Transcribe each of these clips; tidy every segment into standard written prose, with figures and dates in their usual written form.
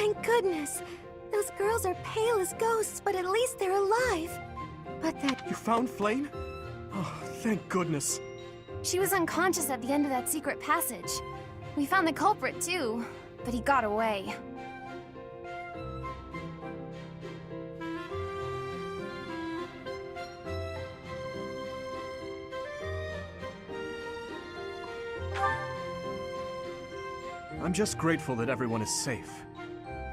Thank goodness. Those girls are pale as ghosts, but at least they're alive. But that... You found Flane? Oh, thank goodness. She was unconscious at the end of that secret passage. We found the culprit, too, but he got away. I'm just grateful that everyone is safe.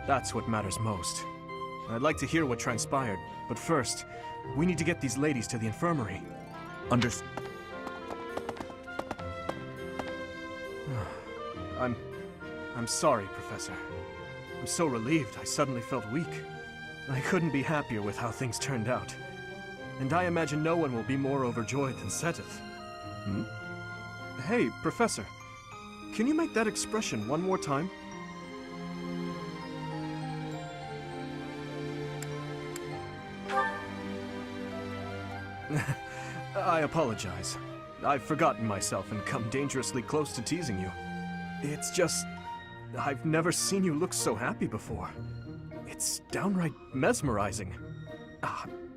That's what matters most. I'd like to hear what transpired, but first, we need to get these ladies to the infirmary. I'm sorry, Professor. I'm so relieved I suddenly felt weak. I couldn't be happier with how things turned out. And I imagine no one will be more overjoyed than Seteth. Hmm? Hey, Professor. Can you make that expression one more time? I apologize. I've forgotten myself and come dangerously close to teasing you. It's just... I've never seen you look so happy before. It's downright mesmerizing.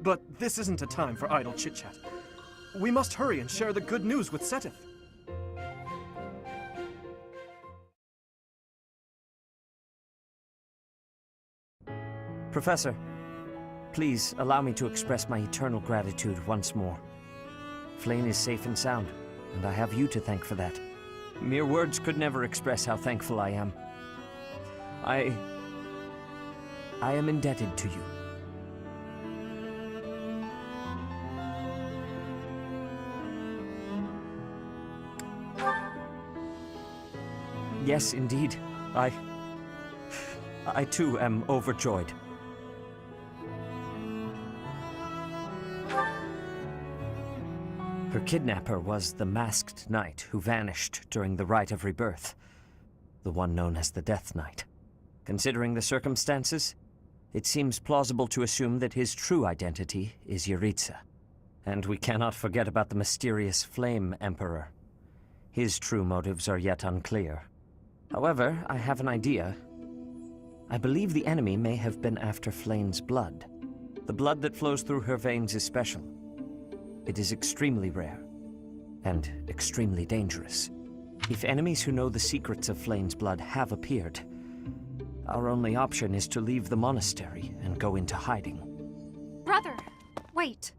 But this isn't a time for idle chit-chat. We must hurry and share the good news with Seteth. Professor, please allow me to express my eternal gratitude once more. Flane is safe and sound, and I have you to thank for that. Mere words could never express how thankful I am. I am indebted to you. Yes, indeed. I too am overjoyed. Her kidnapper was the masked knight who vanished during the rite of rebirth, the one known as the Death Knight. Considering the circumstances, it seems plausible to assume that his true identity is Yuritsa. And we cannot forget about the mysterious Flame Emperor. His true motives are yet unclear. However, I have an idea. I believe the enemy may have been after Flane's blood. The blood that flows through her veins is special. It is extremely rare, and extremely dangerous. If enemies who know the secrets of Flane's blood have appeared, our only option is to leave the monastery and go into hiding. Brother, wait.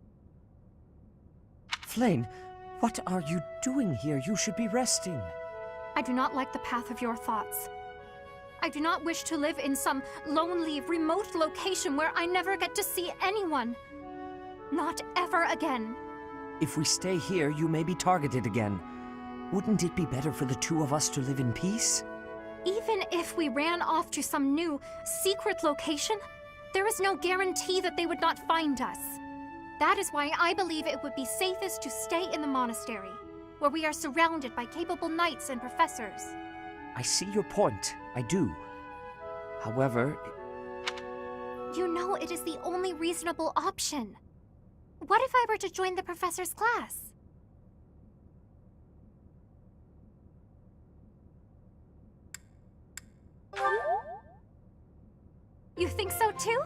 Flane, what are you doing here? You should be resting. I do not like the path of your thoughts. I do not wish to live in some lonely, remote location where I never get to see anyone. Not ever again. If we stay here, you may be targeted again. Wouldn't it be better for the two of us to live in peace? Even if we ran off to some new, secret location, there is no guarantee that they would not find us. That is why I believe it would be safest to stay in the monastery, where we are surrounded by capable knights and professors. I see your point. I do. However... You know it is the only reasonable option. What if I were to join the professor's class? You think so too?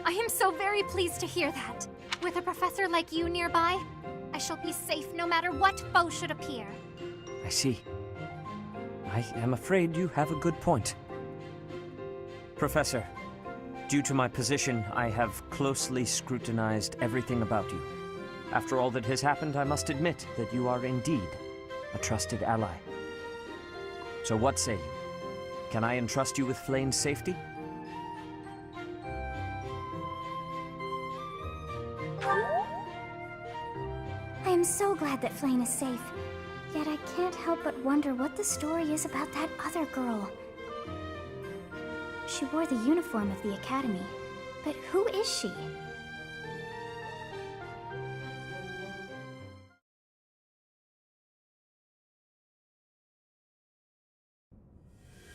I am so very pleased to hear that. With a professor like you nearby, I shall be safe no matter what foe should appear. I see. I am afraid you have a good point. Professor, due to my position, I have closely scrutinized everything about you. After all that has happened, I must admit that you are indeed a trusted ally. So what say you? Can I entrust you with Flane's safety? I am so glad that Flane is safe. Yet I can't help but wonder what the story is about that other girl. She wore the uniform of the academy, but who is she?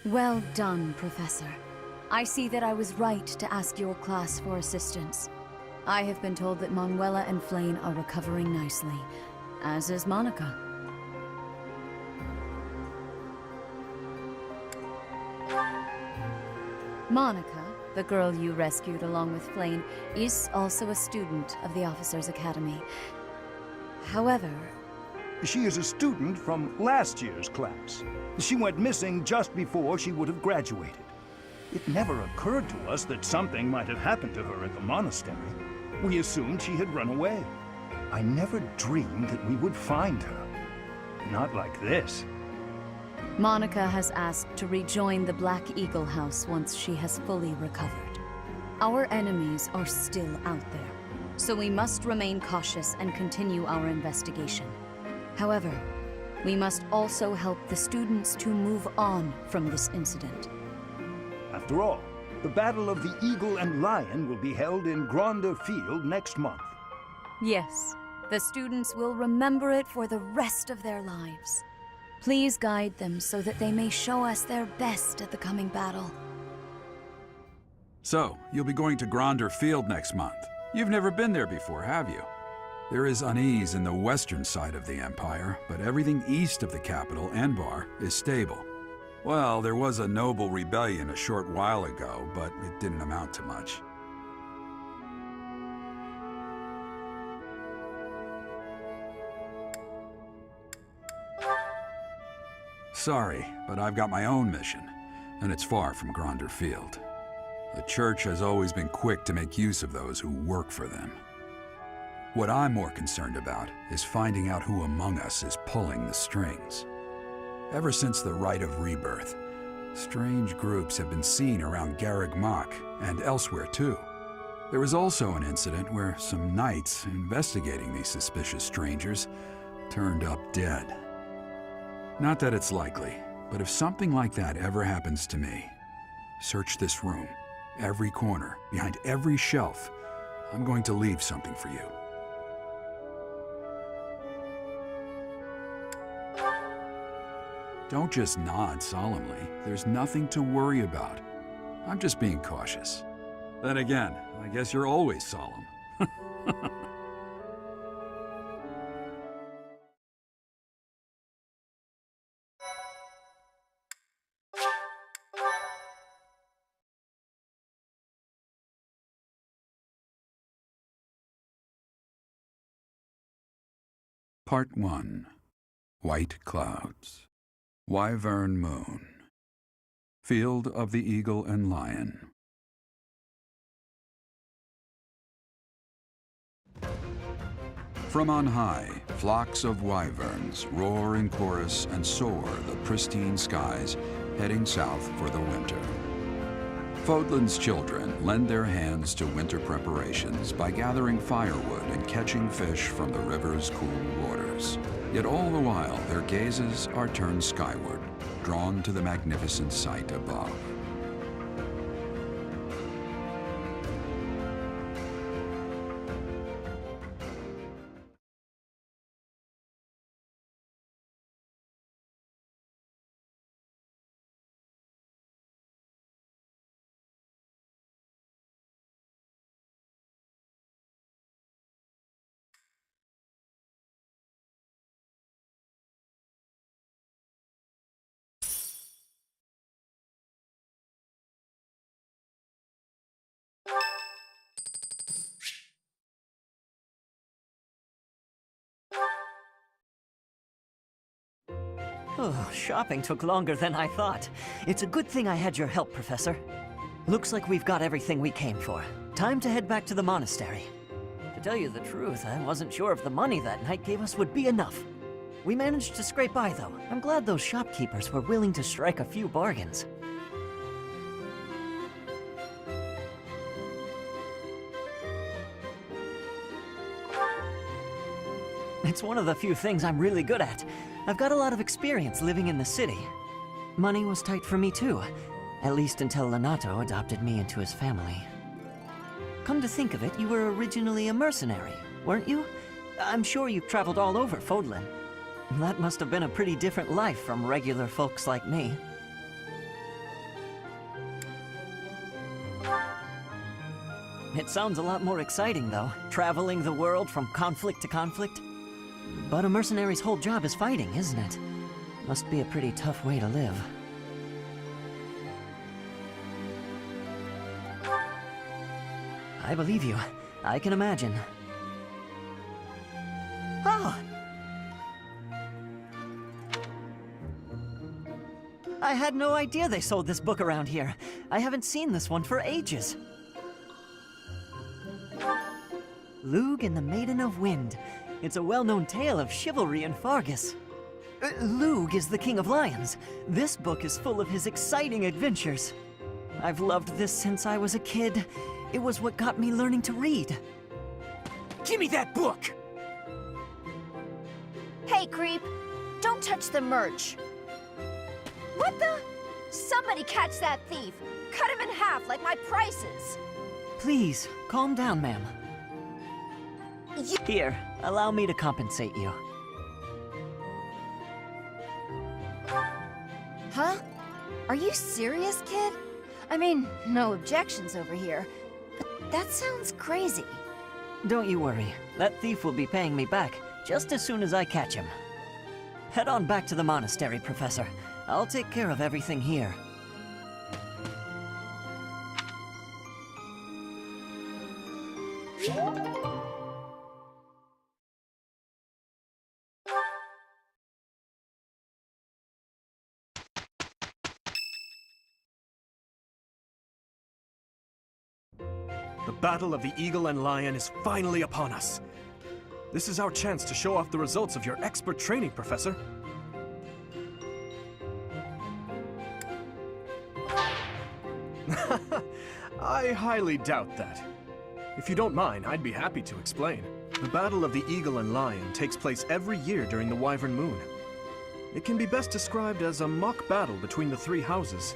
Well done, Professor. I see that I was right to ask your class for assistance. I have been told that Manuela and Flane are recovering nicely, as is Monica. Monica, the girl you rescued along with Flane, is also a student of the Officers' Academy. However... She is a student from last year's class. She went missing just before she would have graduated. It never occurred to us that something might have happened to her at the monastery. We assumed she had run away. I never dreamed that we would find her. Not like this. Monica has asked to rejoin the Black Eagle House once she has fully recovered. Our enemies are still out there, so we must remain cautious and continue our investigation. However, we must also help the students to move on from this incident. After all, the Battle of the Eagle and Lion will be held in Gronder Field next month. Yes, the students will remember it for the rest of their lives. Please guide them so that they may show us their best at the coming battle. So, you'll be going to Gronder Field next month. You've never been there before, have you? There is unease in the western side of the Empire, but everything east of the capital, Enbar, is stable. Well, there was a noble rebellion a short while ago, but it didn't amount to much. Sorry, but I've got my own mission, and it's far from Gronder Field. The Church has always been quick to make use of those who work for them. What I'm more concerned about is finding out who among us is pulling the strings. Ever since the Rite of Rebirth, strange groups have been seen around Garreg Mach and elsewhere too. There was also an incident where some knights investigating these suspicious strangers turned up dead. Not that it's likely, but if something like that ever happens to me, search this room, every corner, behind every shelf. I'm going to leave something for you. Don't just nod solemnly. There's nothing to worry about. I'm just being cautious. Then again, I guess you're always solemn. Part 1. White Clouds. Wyvern Moon. Field of the Eagle and Lion. From on high, flocks of wyverns roar in chorus and soar the pristine skies, heading south for the winter. Fodlan's children lend their hands to winter preparations by gathering firewood and catching fish from the river's cool waters. Yet all the while, their gazes are turned skyward, drawn to the magnificent sight above. Oh, shopping took longer than I thought. It's a good thing I had your help, Professor. Looks like we've got everything we came for. Time to head back to the monastery. To tell you the truth, I wasn't sure if the money that knight gave us would be enough. We managed to scrape by, though. I'm glad those shopkeepers were willing to strike a few bargains. It's one of the few things I'm really good at. I've got a lot of experience living in the city. Money was tight for me too, at least until Lenato adopted me into his family. Come to think of it, you were originally a mercenary, weren't you? I'm sure you've traveled all over Fodlan. That must have been a pretty different life from regular folks like me. It sounds a lot more exciting though, traveling the world from conflict to conflict. But a mercenary's whole job is fighting, isn't it? Must be a pretty tough way to live. I believe you. I can imagine. Oh! I had no idea they sold this book around here. I haven't seen this one for ages. Lug and the Maiden of Wind. It's a well-known tale of chivalry and Fargus. Lug is the King of Lions. This book is full of his exciting adventures. I've loved this since I was a kid. It was what got me learning to read. Give me that book! Hey, creep! Don't touch the merch! What the? Somebody catch that thief! Cut him in half like my prices! Please, calm down, ma'am. Here, allow me to compensate you. Huh? Are you serious, kid? I mean, no objections over here. But that sounds crazy. Don't you worry. That thief will be paying me back just as soon as I catch him. Head on back to the monastery, Professor. I'll take care of everything here. The Battle of the Eagle and Lion is finally upon us. This is our chance to show off the results of your expert training, Professor. I highly doubt that. If you don't mind, I'd be happy to explain. The Battle of the Eagle and Lion takes place every year during the Wyvern Moon. It can be best described as a mock battle between the three houses.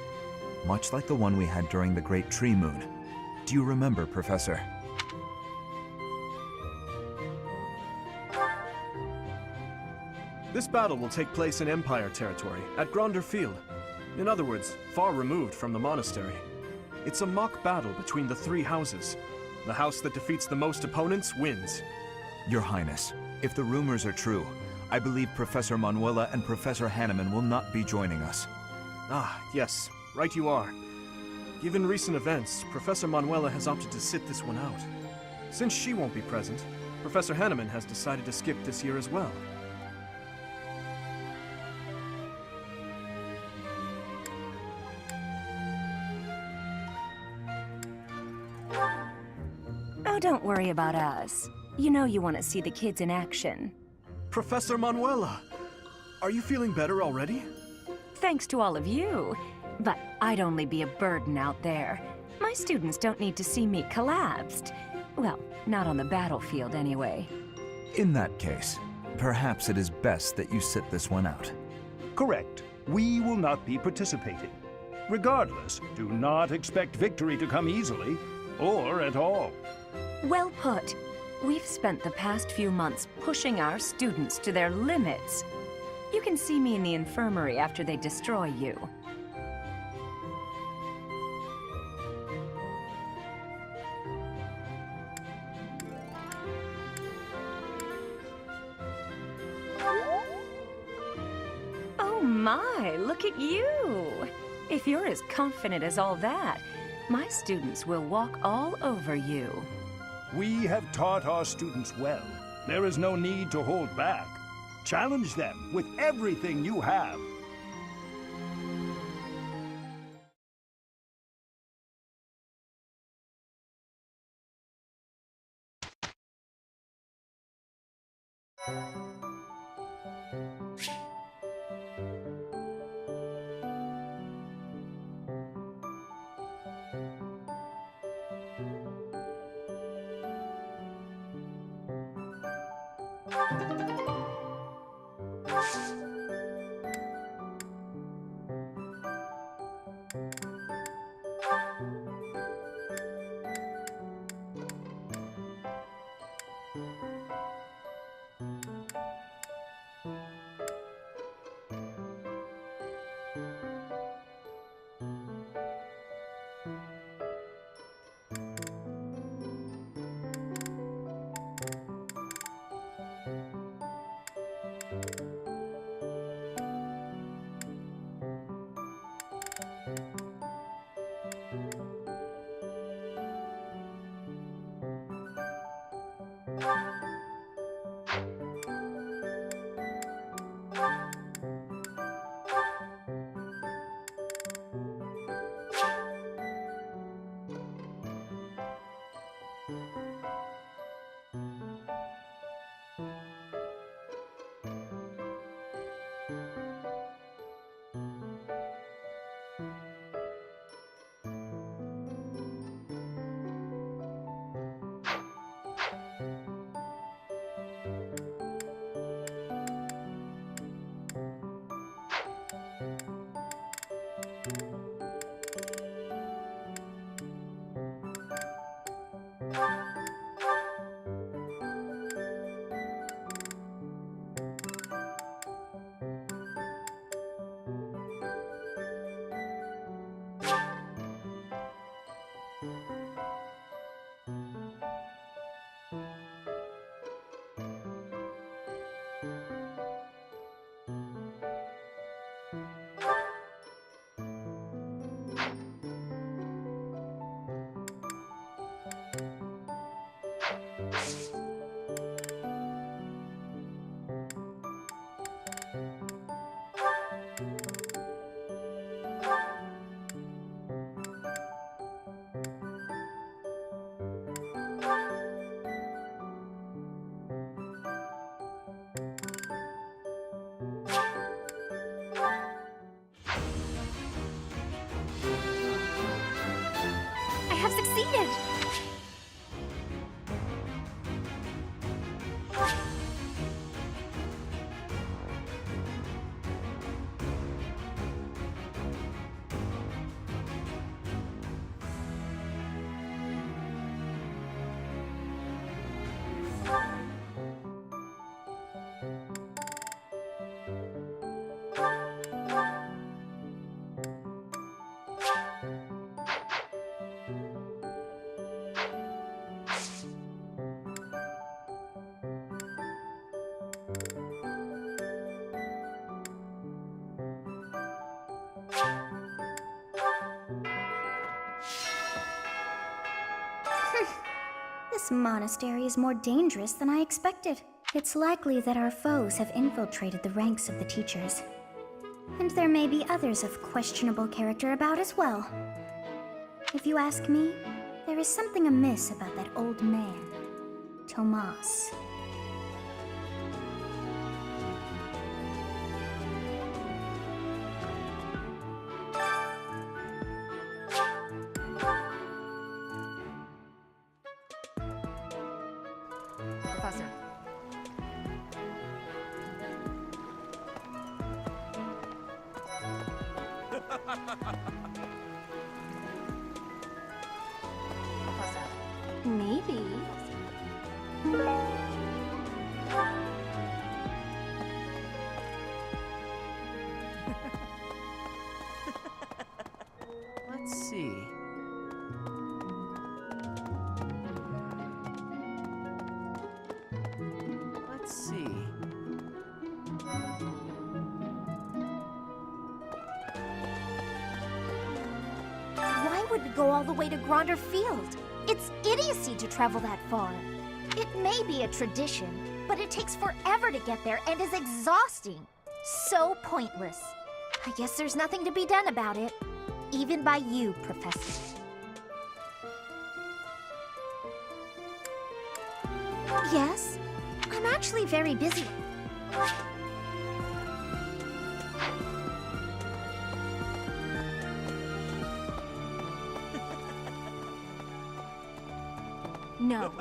Much like the one we had during the Great Tree Moon. Do you remember, Professor? This battle will take place in Empire territory, at Gronder Field. In other words, far removed from the monastery. It's a mock battle between the three houses. The house that defeats the most opponents wins. Your Highness, if the rumors are true, I believe Professor Manuela and Professor Hanneman will not be joining us. Ah, yes, right you are. Given recent events, Professor Manuela has opted to sit this one out. Since she won't be present, Professor Hanneman has decided to skip this year as well. Oh, don't worry about us. You know you want to see the kids in action. Professor Manuela! Are you feeling better already? Thanks to all of you. But I'd only be a burden out there. My students don't need to see me collapsed. Well, not on the battlefield anyway. In that case, perhaps it is best that you sit this one out. Correct. We will not be participating. Regardless, do not expect victory to come easily, or at all. Well put. We've spent the past few months pushing our students to their limits. You can see me in the infirmary after they destroy you. Oh my, look at you! If you're as confident as all that, my students will walk all over you. We have taught our students well. There is no need to hold back. Challenge them with everything you have. This monastery is more dangerous than I expected. It's likely that our foes have infiltrated the ranks of the teachers. And there may be others of questionable character about as well. If you ask me, there is something amiss about that old man, Tomas. Professor. Professor. Maybe. Let's see. Let's see. Why would we go all the way to Gronder Field? It's idiocy to travel that far. It may be a tradition, but it takes forever to get there and is exhausting. So pointless. I guess there's nothing to be done about it. Even by you, Professor. Yes? I'm actually very busy. No.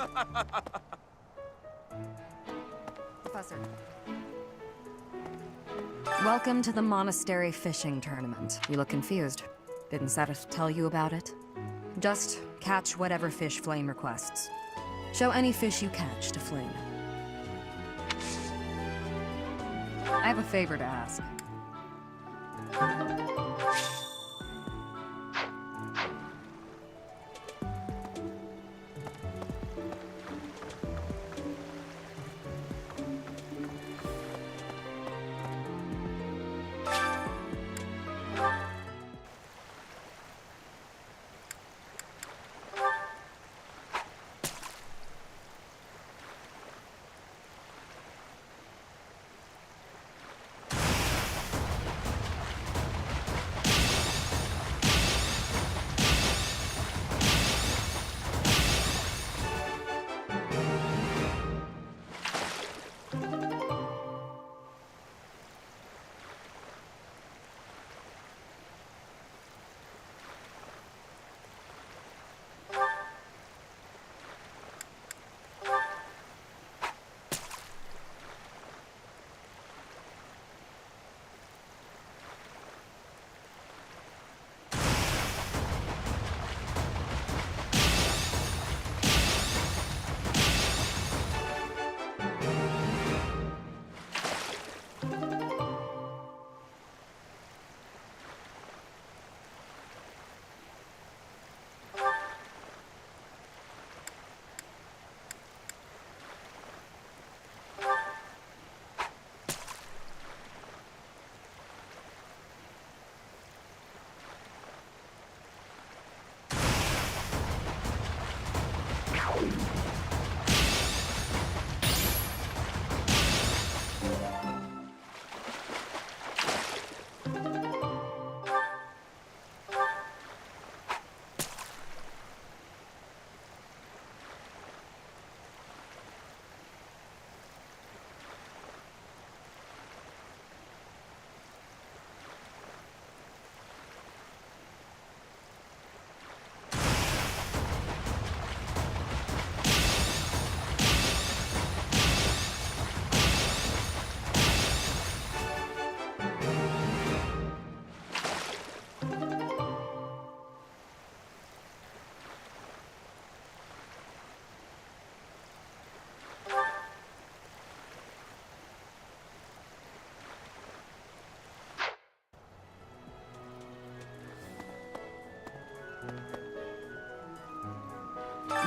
Professor. Welcome to the monastery fishing tournament. You look confused. Didn't Satis tell you about it? Just catch whatever fish Flame requests. Show any fish you catch to Flame. I have a favor to ask.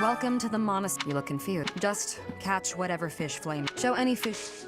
Welcome to the monastery. You look confused. Just catch whatever fish Flame. Show any fish.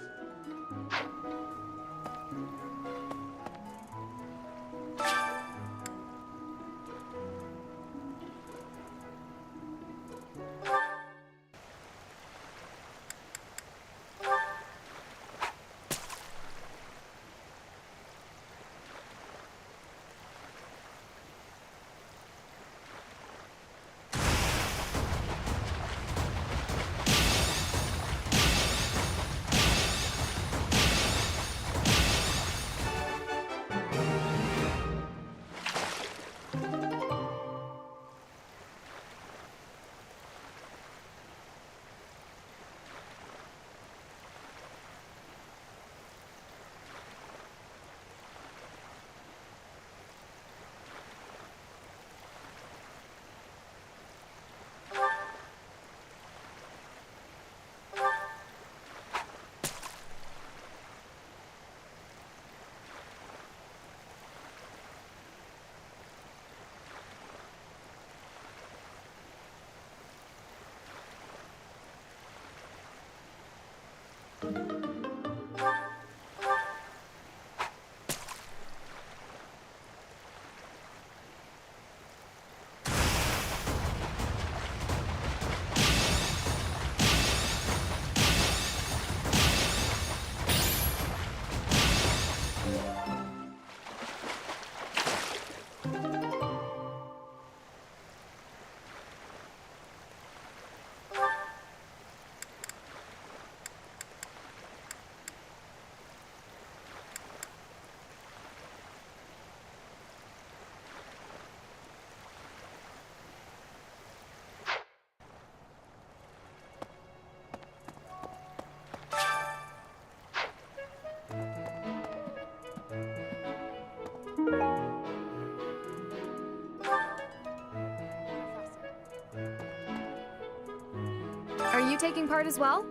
Are you taking part as well?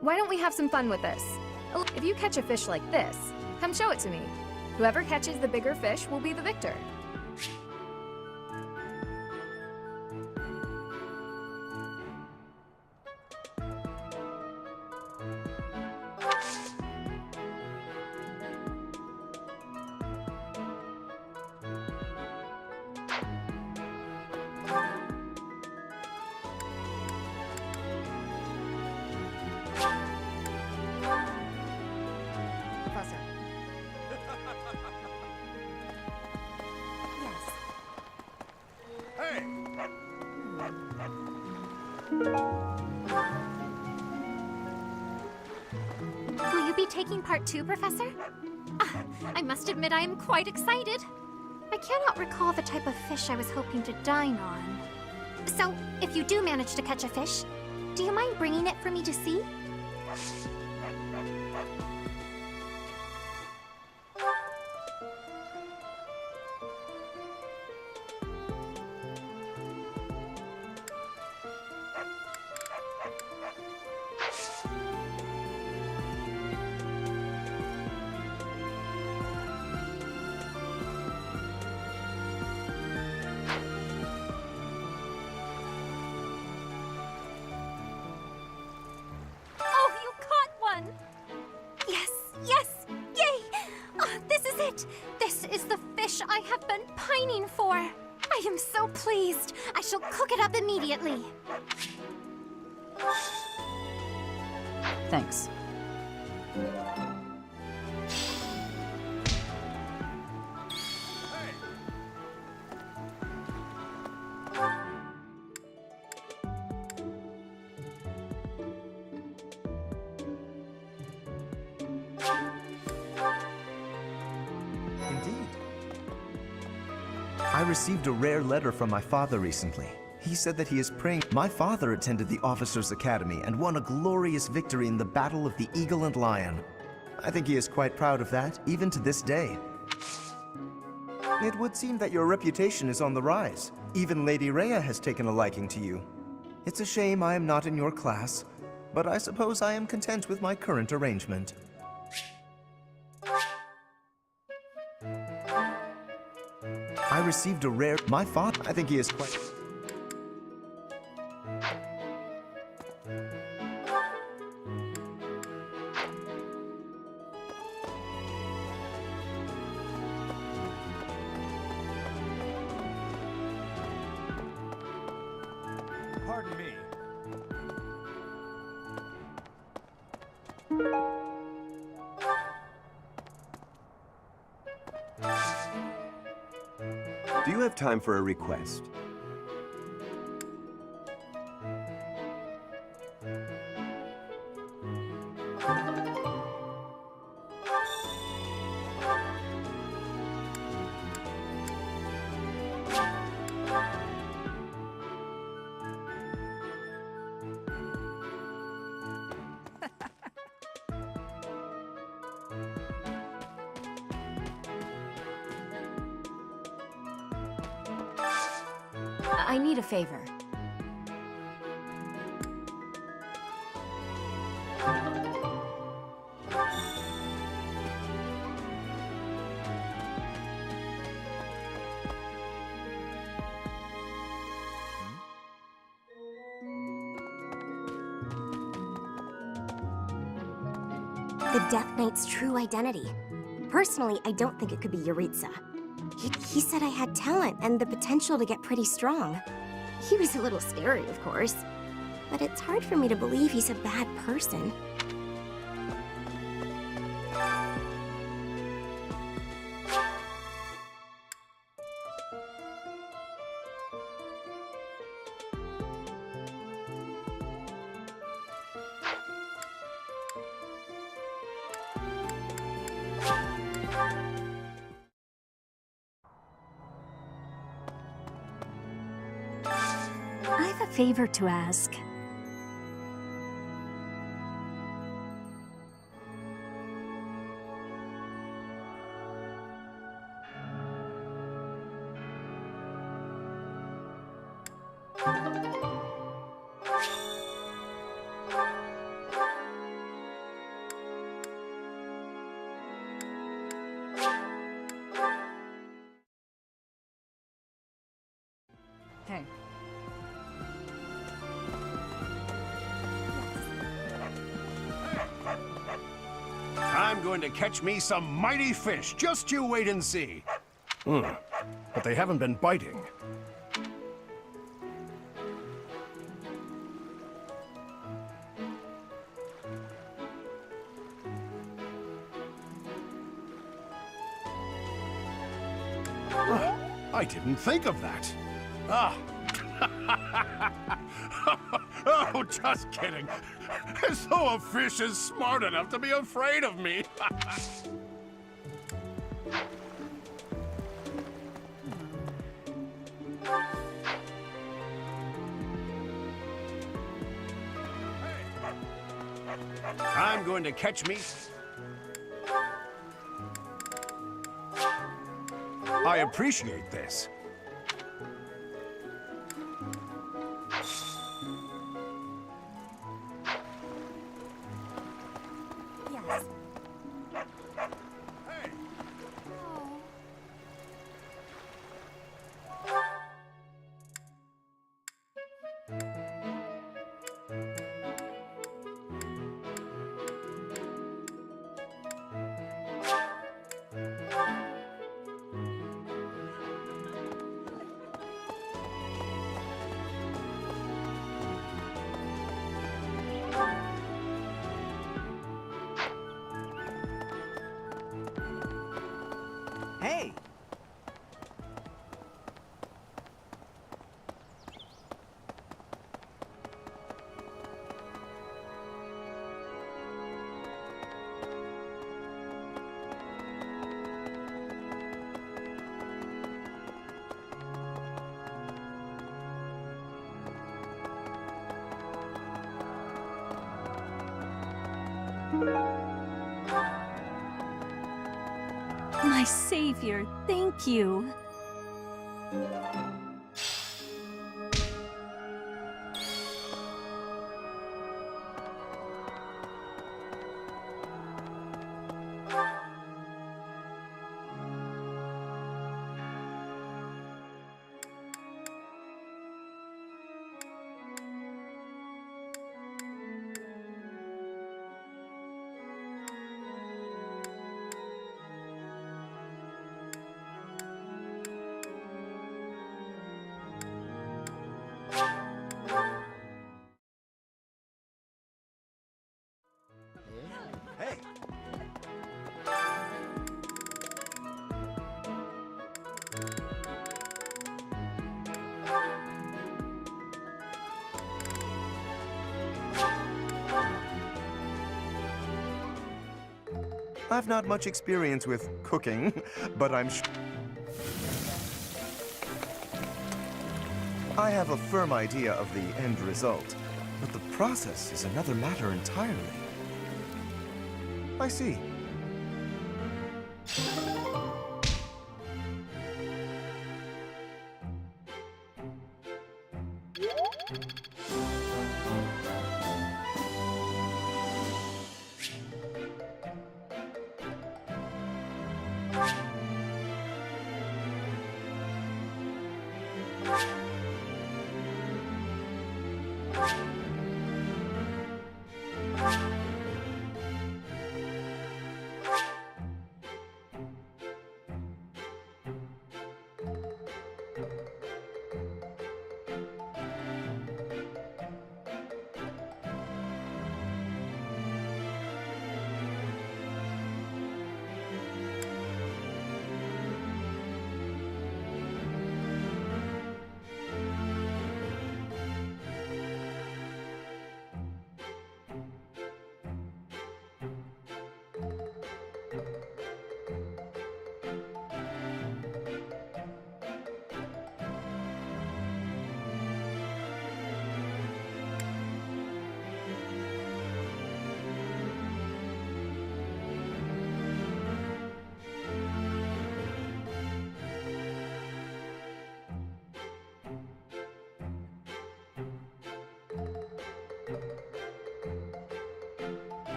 Why don't we have some fun with this? If you catch a fish like this, come show it to me. Whoever catches the bigger fish will be the victor. Professor. Will you be taking part too, Professor? I must admit I am quite excited. I cannot recall the type of fish I was hoping to dine on. So, if you do manage to catch a fish, do you mind bringing it for me to see? Oh, you caught one! Yes, yes, yay! This is it! This is the fish I have been pining for! I am so pleased! I shall cook it up immediately! Thanks. Indeed. I received a rare letter from my father recently. He said that he is praying. My father attended the Officers' Academy and won a glorious victory in the Battle of the Eagle and Lion. I think he is quite proud of that, even to this day. It would seem that your reputation is on the rise. Even Lady Rhea has taken a liking to you. It's a shame I am not in your class, but I suppose I am content with my current arrangement. I received a rare... My father... I think he is quite... Pardon me. Do you have time for a request? I need a favor. The Death Knight's true identity. Personally, I don't think it could be Yaritza. He said I had talent and the potential to get pretty strong. He was a little scary, of course. But it's hard for me to believe he's a bad person. I've a favor to ask. Hey. I'm going to catch me some mighty fish. Just you wait and see. But they haven't been biting. I didn't think of that. Ah. Oh, just kidding. As though a fish is smart enough to be afraid of me. I'm going to catch me. I appreciate this. Yes. Hey. Hey! My savior, thank you. Hey. I've not much experience with cooking, but I'm sure I have a firm idea of the end result, but the process is another matter entirely. I see.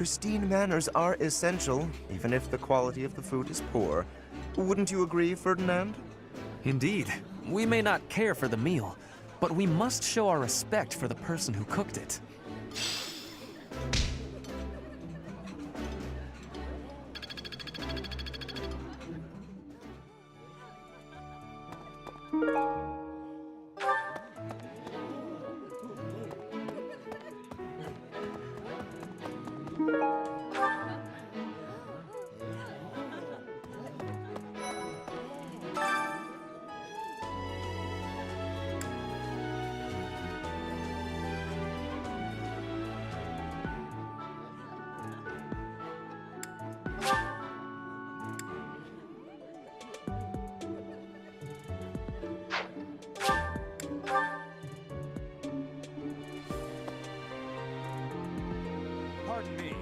Pristine manners are essential, even if the quality of the food is poor. Wouldn't you agree, Ferdinand? Indeed. We may not care for the meal, but we must show our respect for the person who cooked it. Pardon me.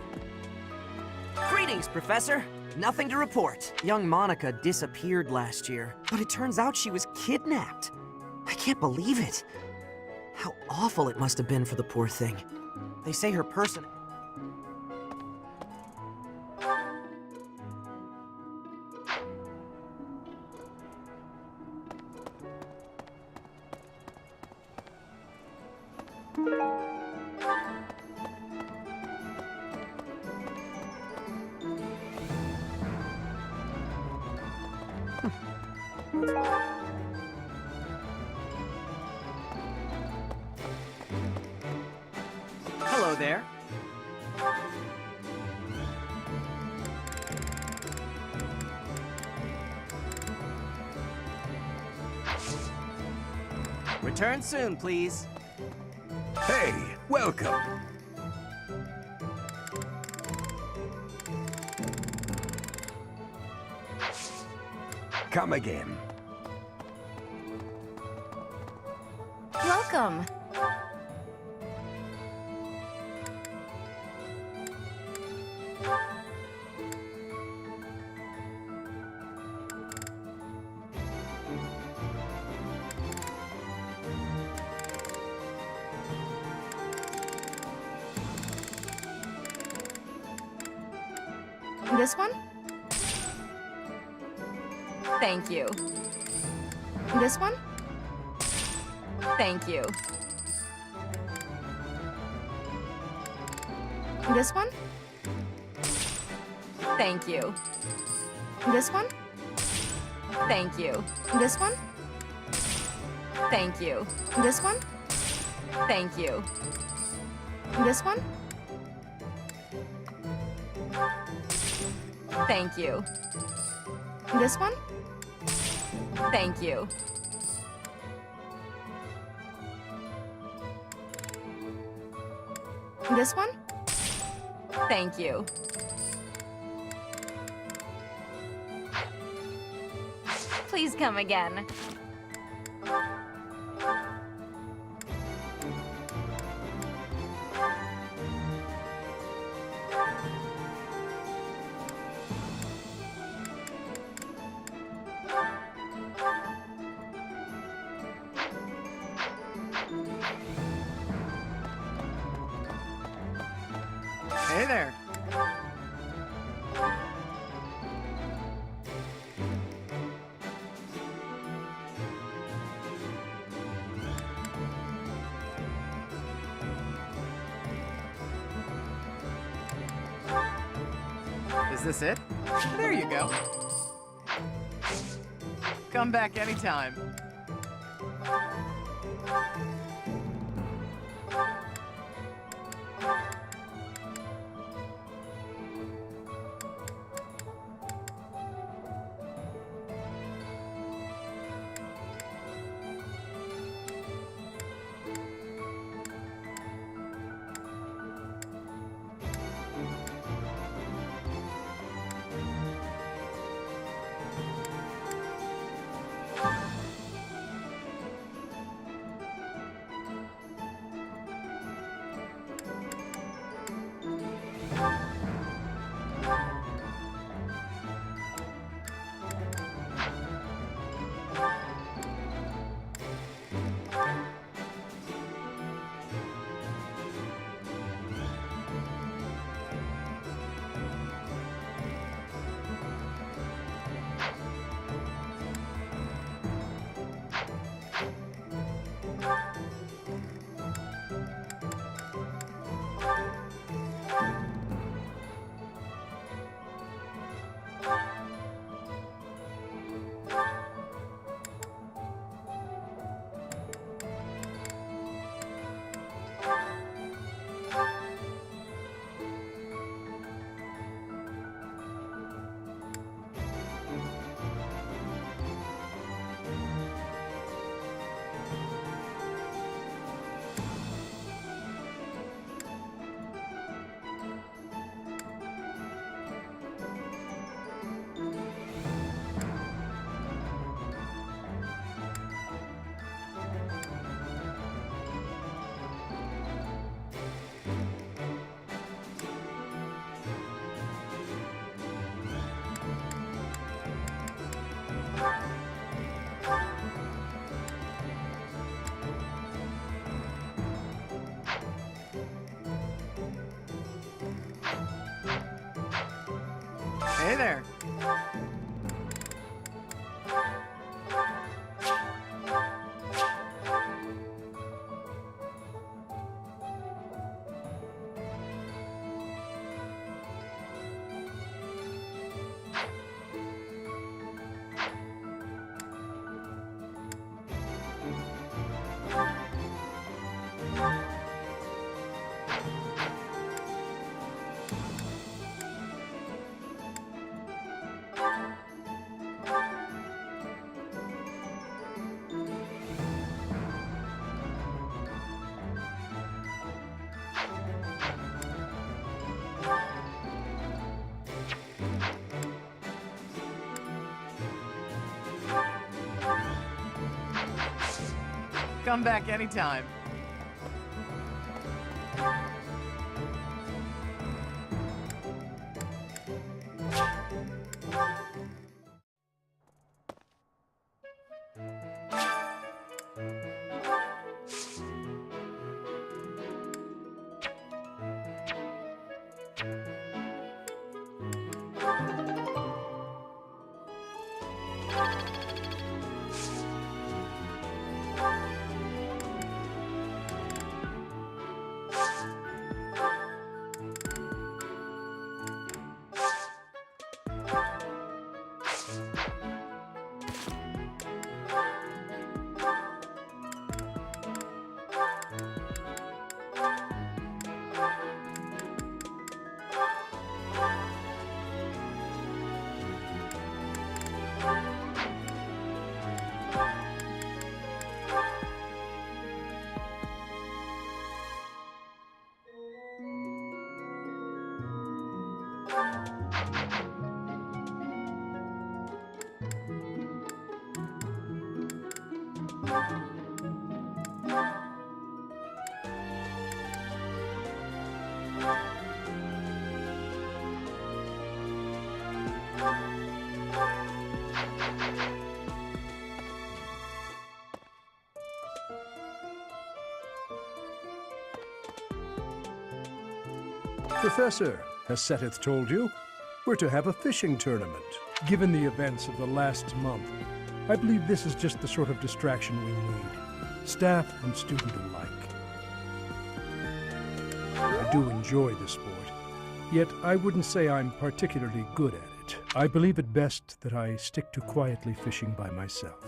Greetings, Professor. Nothing to report. Young Monica disappeared last year, but it turns out she was kidnapped. I can't believe it. How awful it must have been for the poor thing. They say her person... Hello there. Return soon, please. Hey, welcome. Come again. Welcome. This one? Thank you. This one? Thank you. This one? Thank you. This one? Thank you. This one? Thank you. This one? Thank you. This one? Thank you. This one? Thank you. This one? Thank you. Please come again. Hey there. Is this it? There you go. Come back anytime. Hey there. Come back anytime. Professor, as Seteth told you, we're to have a fishing tournament. Given the events of the last month, I believe this is just the sort of distraction we need, staff and student alike. I do enjoy the sport, yet I wouldn't say I'm particularly good at it. I believe it best that I stick to quietly fishing by myself.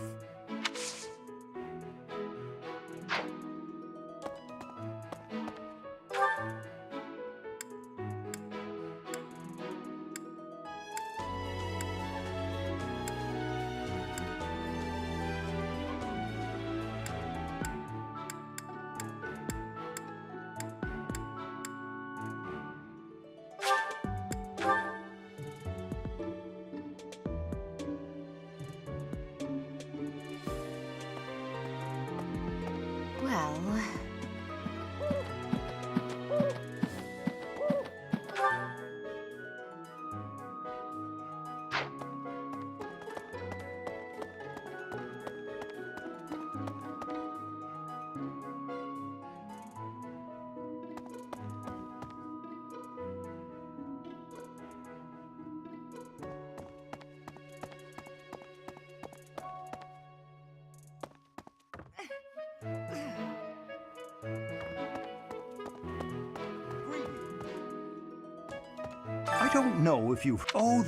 don't know if you've... Oh,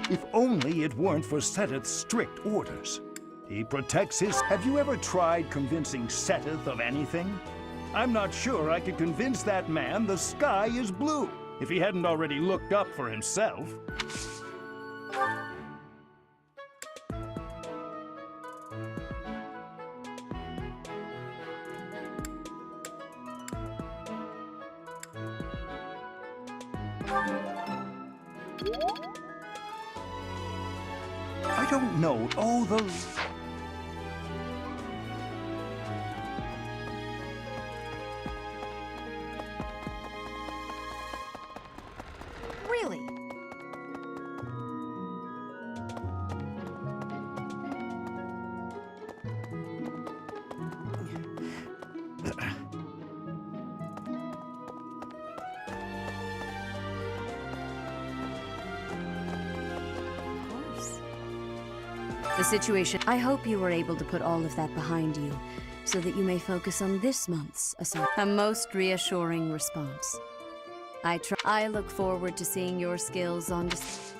if only it weren't for Seteth's strict orders. He protects his... Have you ever tried convincing Seteth of anything? I'm not sure I could convince that man the sky is blue, if he hadn't already looked up for himself. I don't know. Oh, Really? The situation. I hope you were able to put all of that behind you, so that you may focus on this month's assignment. A most reassuring response. I look forward to seeing your skills on display.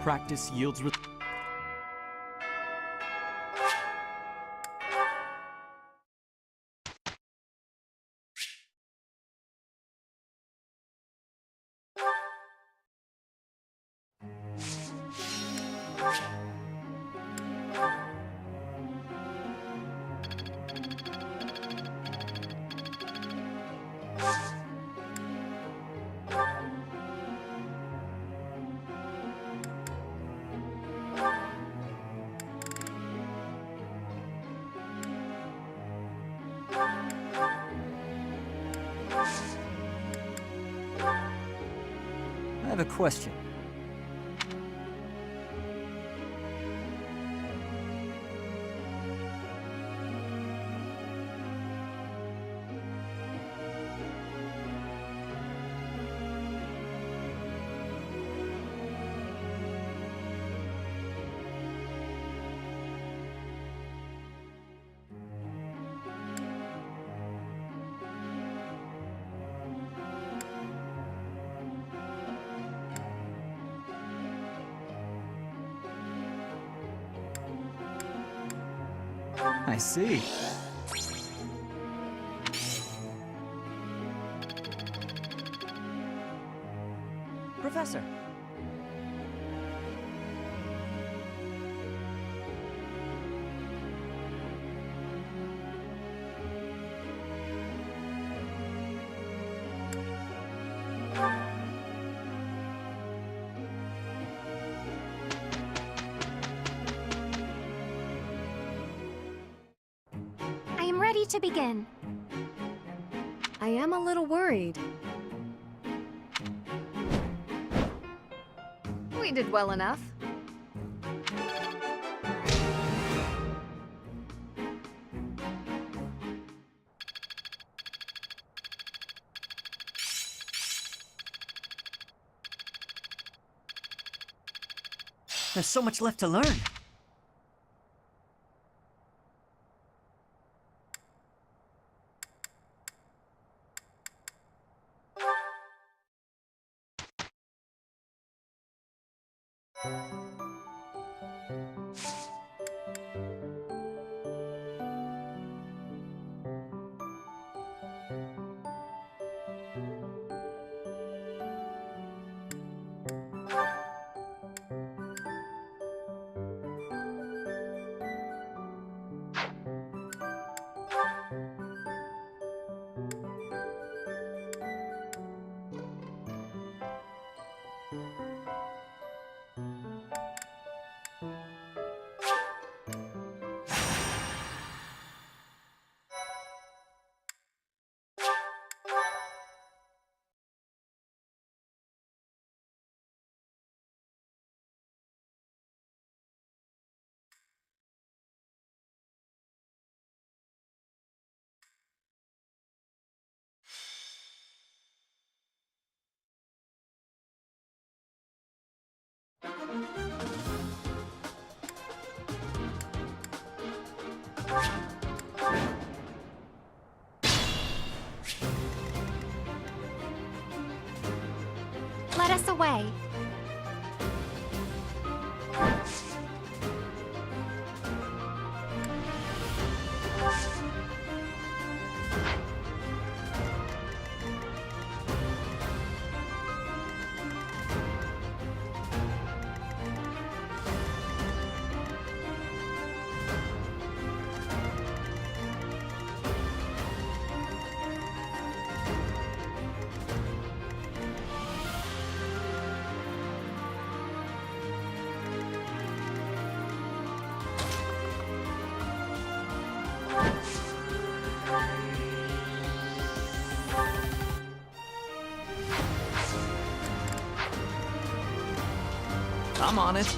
Practice yields I have a question. I see. Professor. Ready to begin. I am a little worried. We did well enough. There's so much left to learn. Let us away. I'm on it.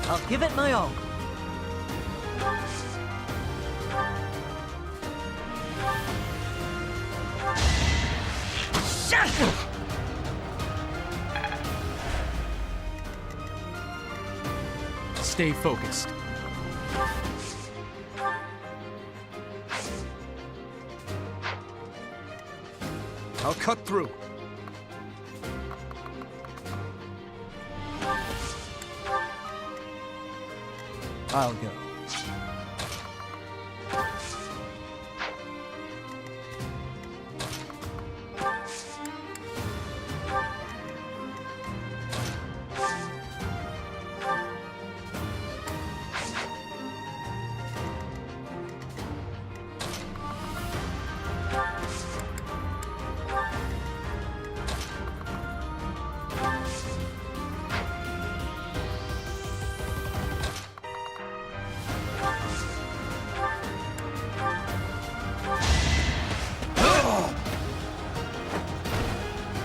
I'll give it my all. Stay focused. I'll cut through. I'll go.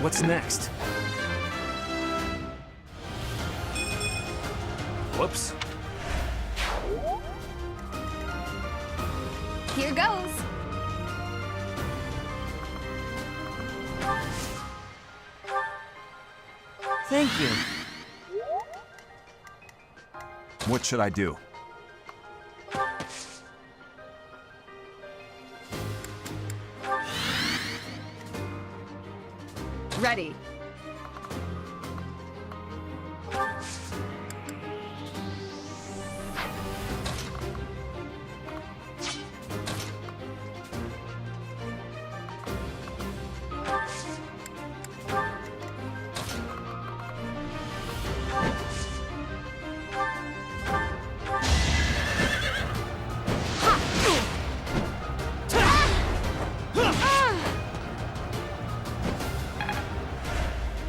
What's next? Whoops. Here goes. Thank you. What should I do? Ready.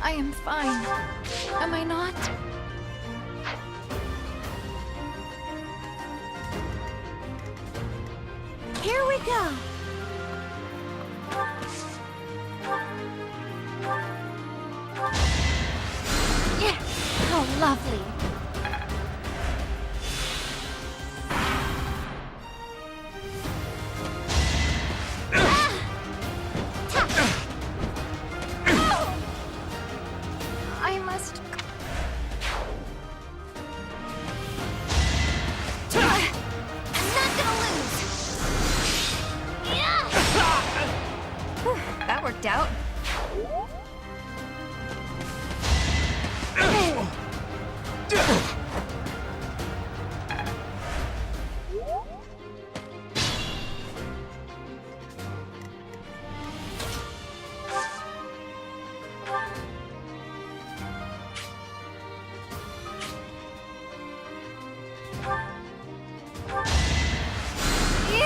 I am fine. Am I not? Here we go. Yeah. How lovely. I must. I'm not gonna lose. That worked out.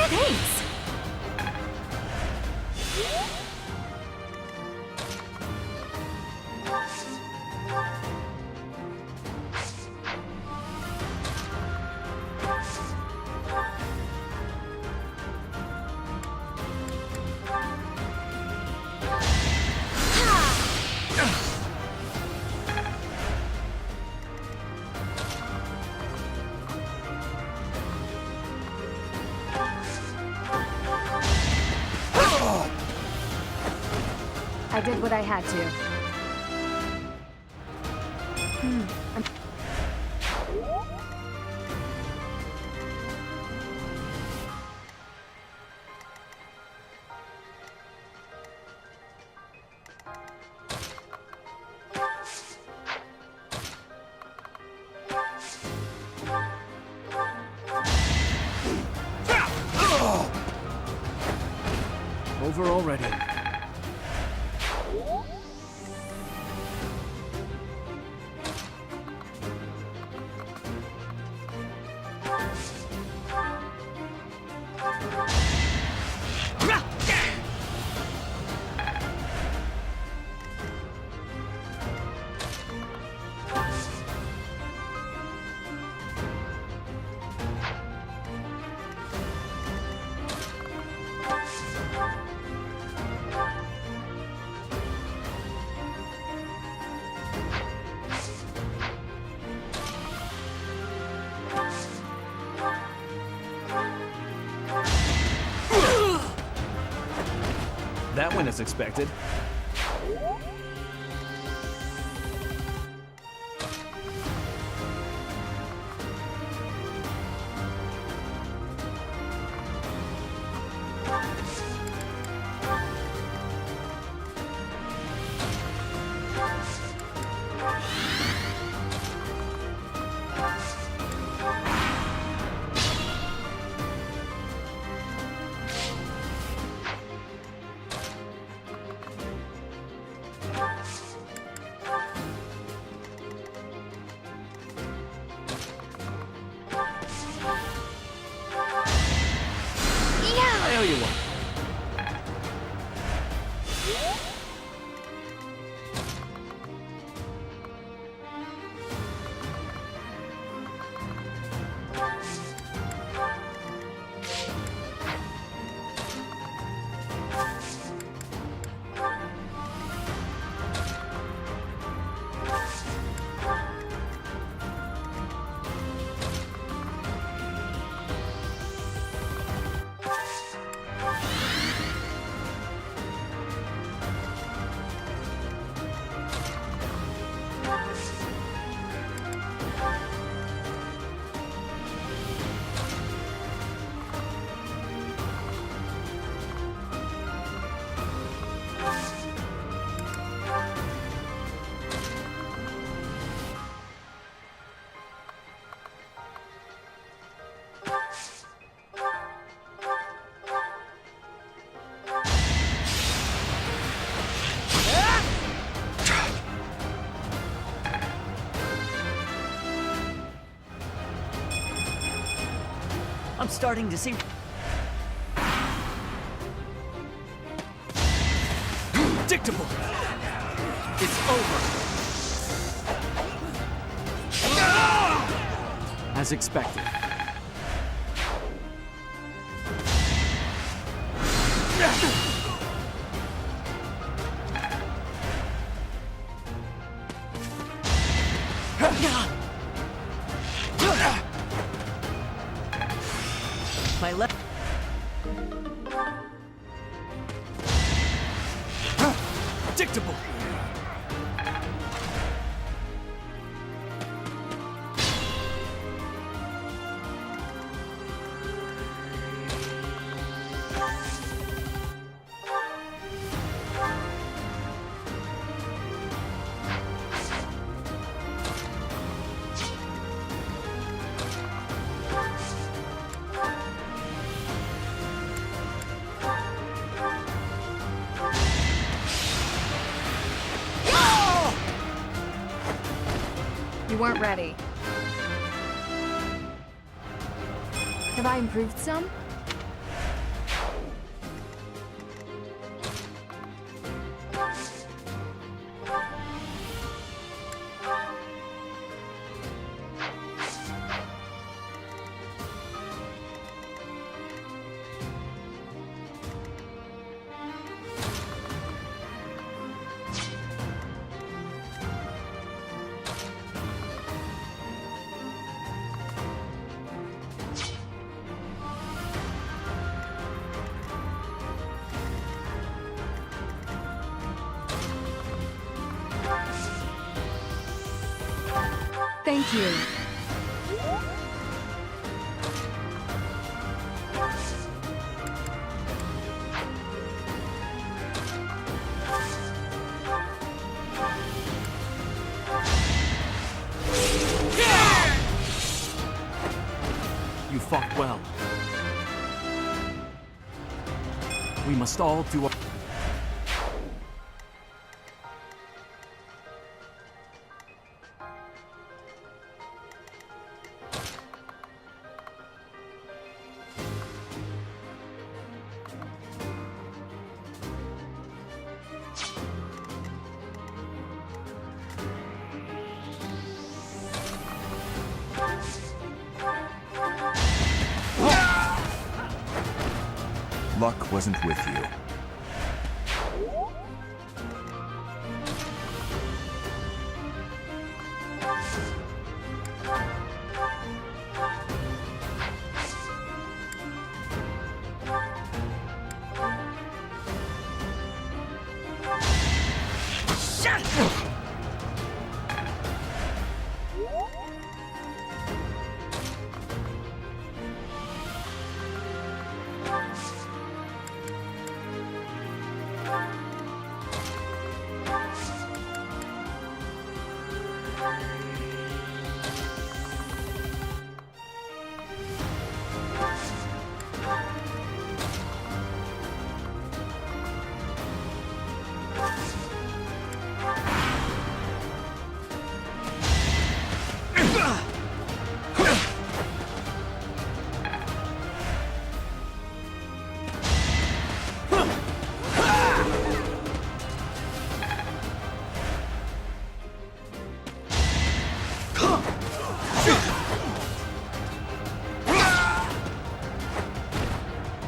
Thanks. I did what I had to. over already. That went as expected. I owe you one. I'm starting to see... Predictable! It's over! As expected. My left... Predictable! You weren't ready. Have I improved some? Thank you. You fought well. We must all do our... Luck wasn't with you.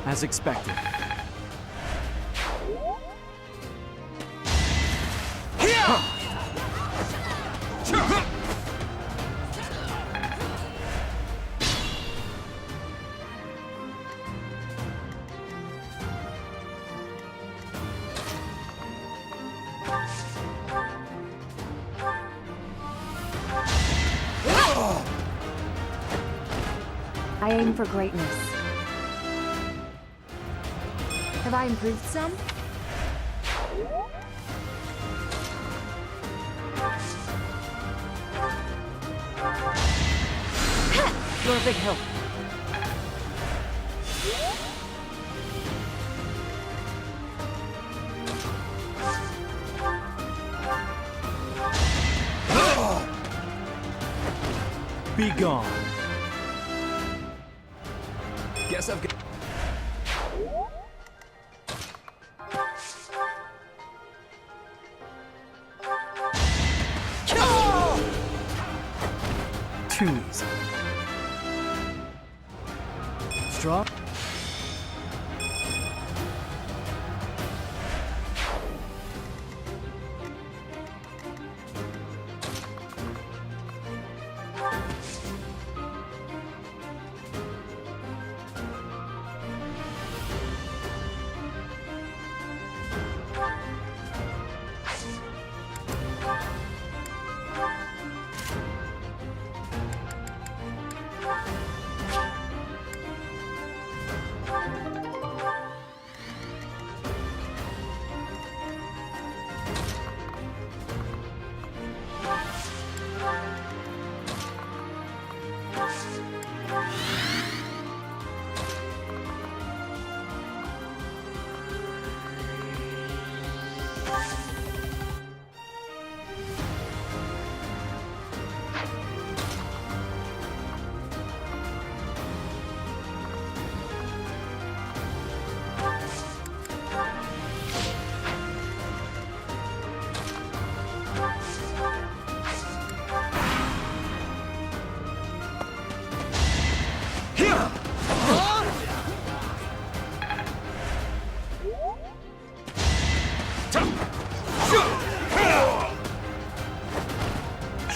As expected. I aim for greatness. Have I improved some? You're a big help. Be gone. Guess I've got... Too easy. Strong.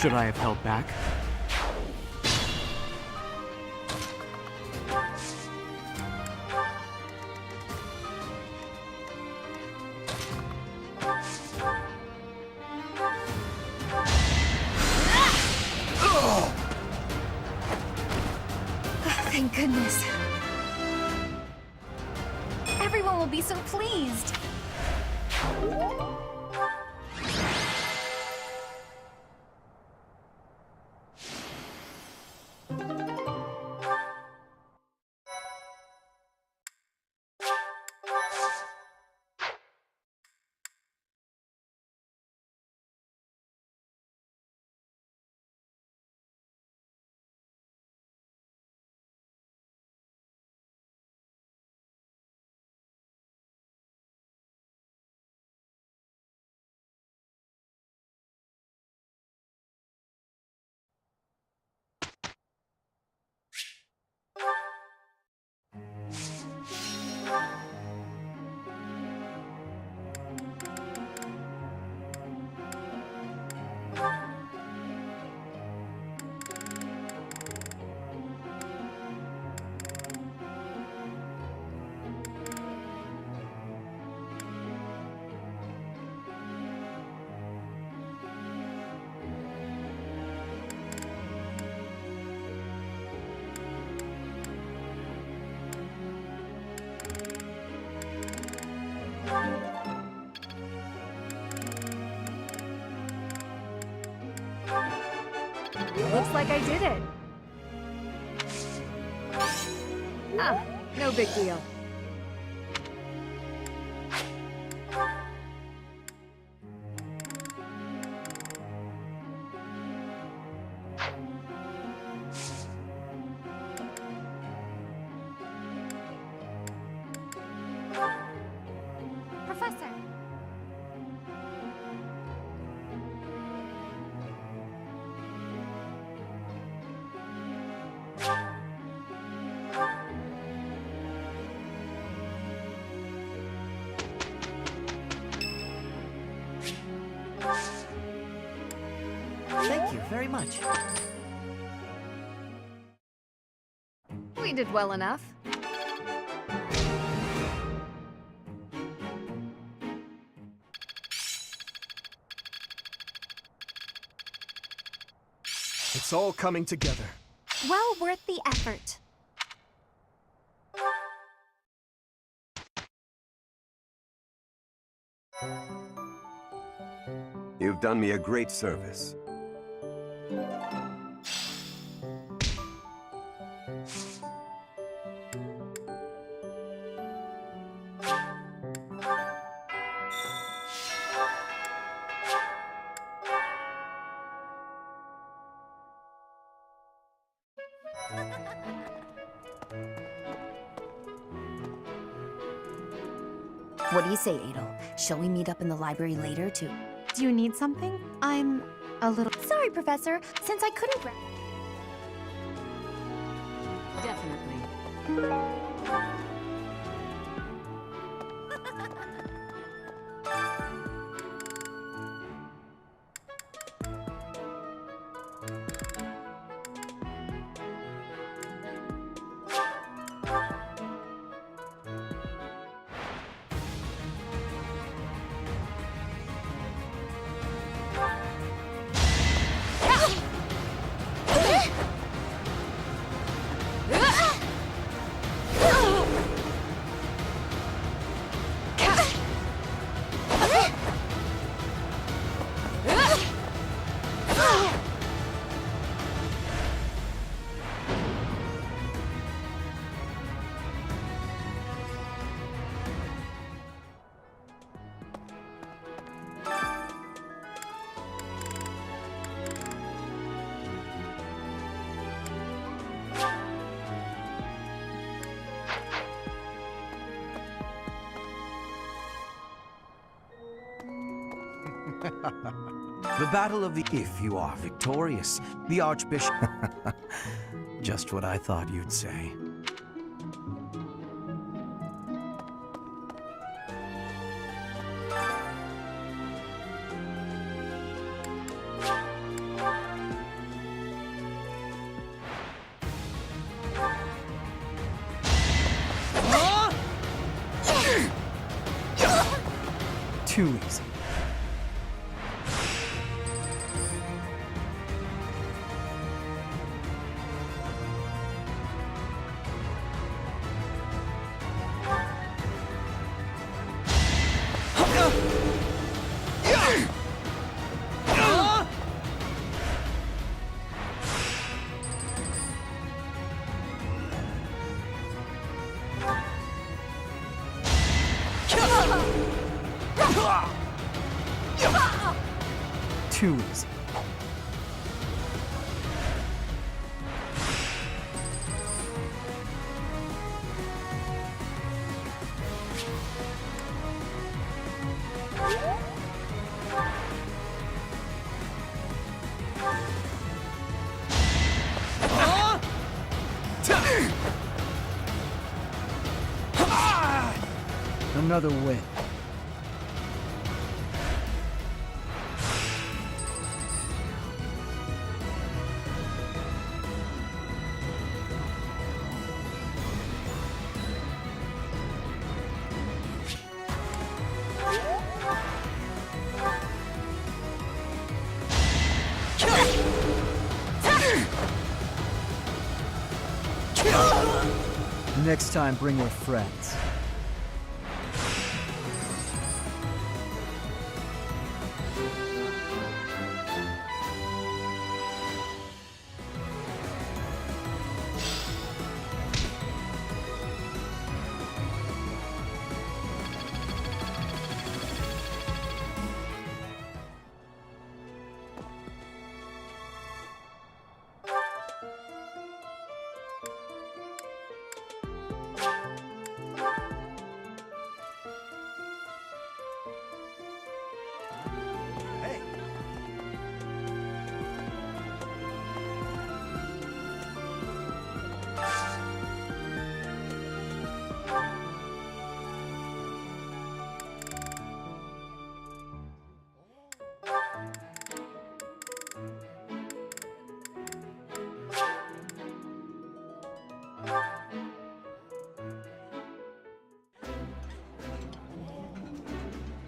Should I have held back? Thank goodness. Everyone will be so pleased. Looks like I did it. Ah, no big deal. Professor. Thank you very much. We did well enough. It's all coming together. Well worth the effort. You've done me a great service. What do you say, Adel? Shall we meet up in the library later to... Do you need something? I'm a little... Sorry, Professor. Since I couldn't... Definitely. The Battle of the... If you are victorious, the Archbishop... Just what I thought you'd say. Too easy. Too easy. Another win. Next time, bring your friends.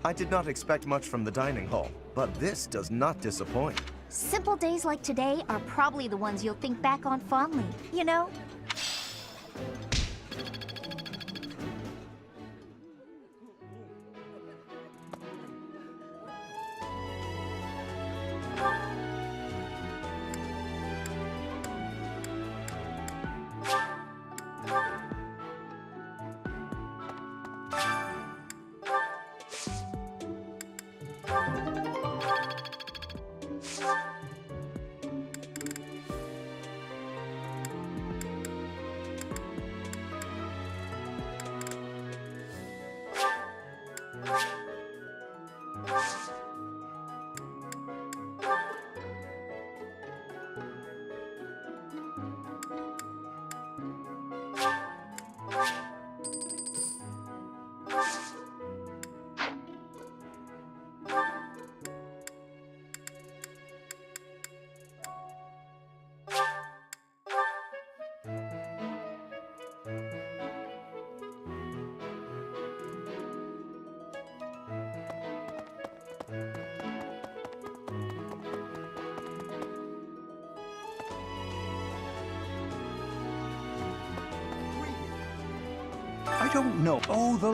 I did not expect much from the dining hall, but this does not disappoint. Simple days like today are probably the ones you'll think back on fondly, you know? I don't know. Oh, the...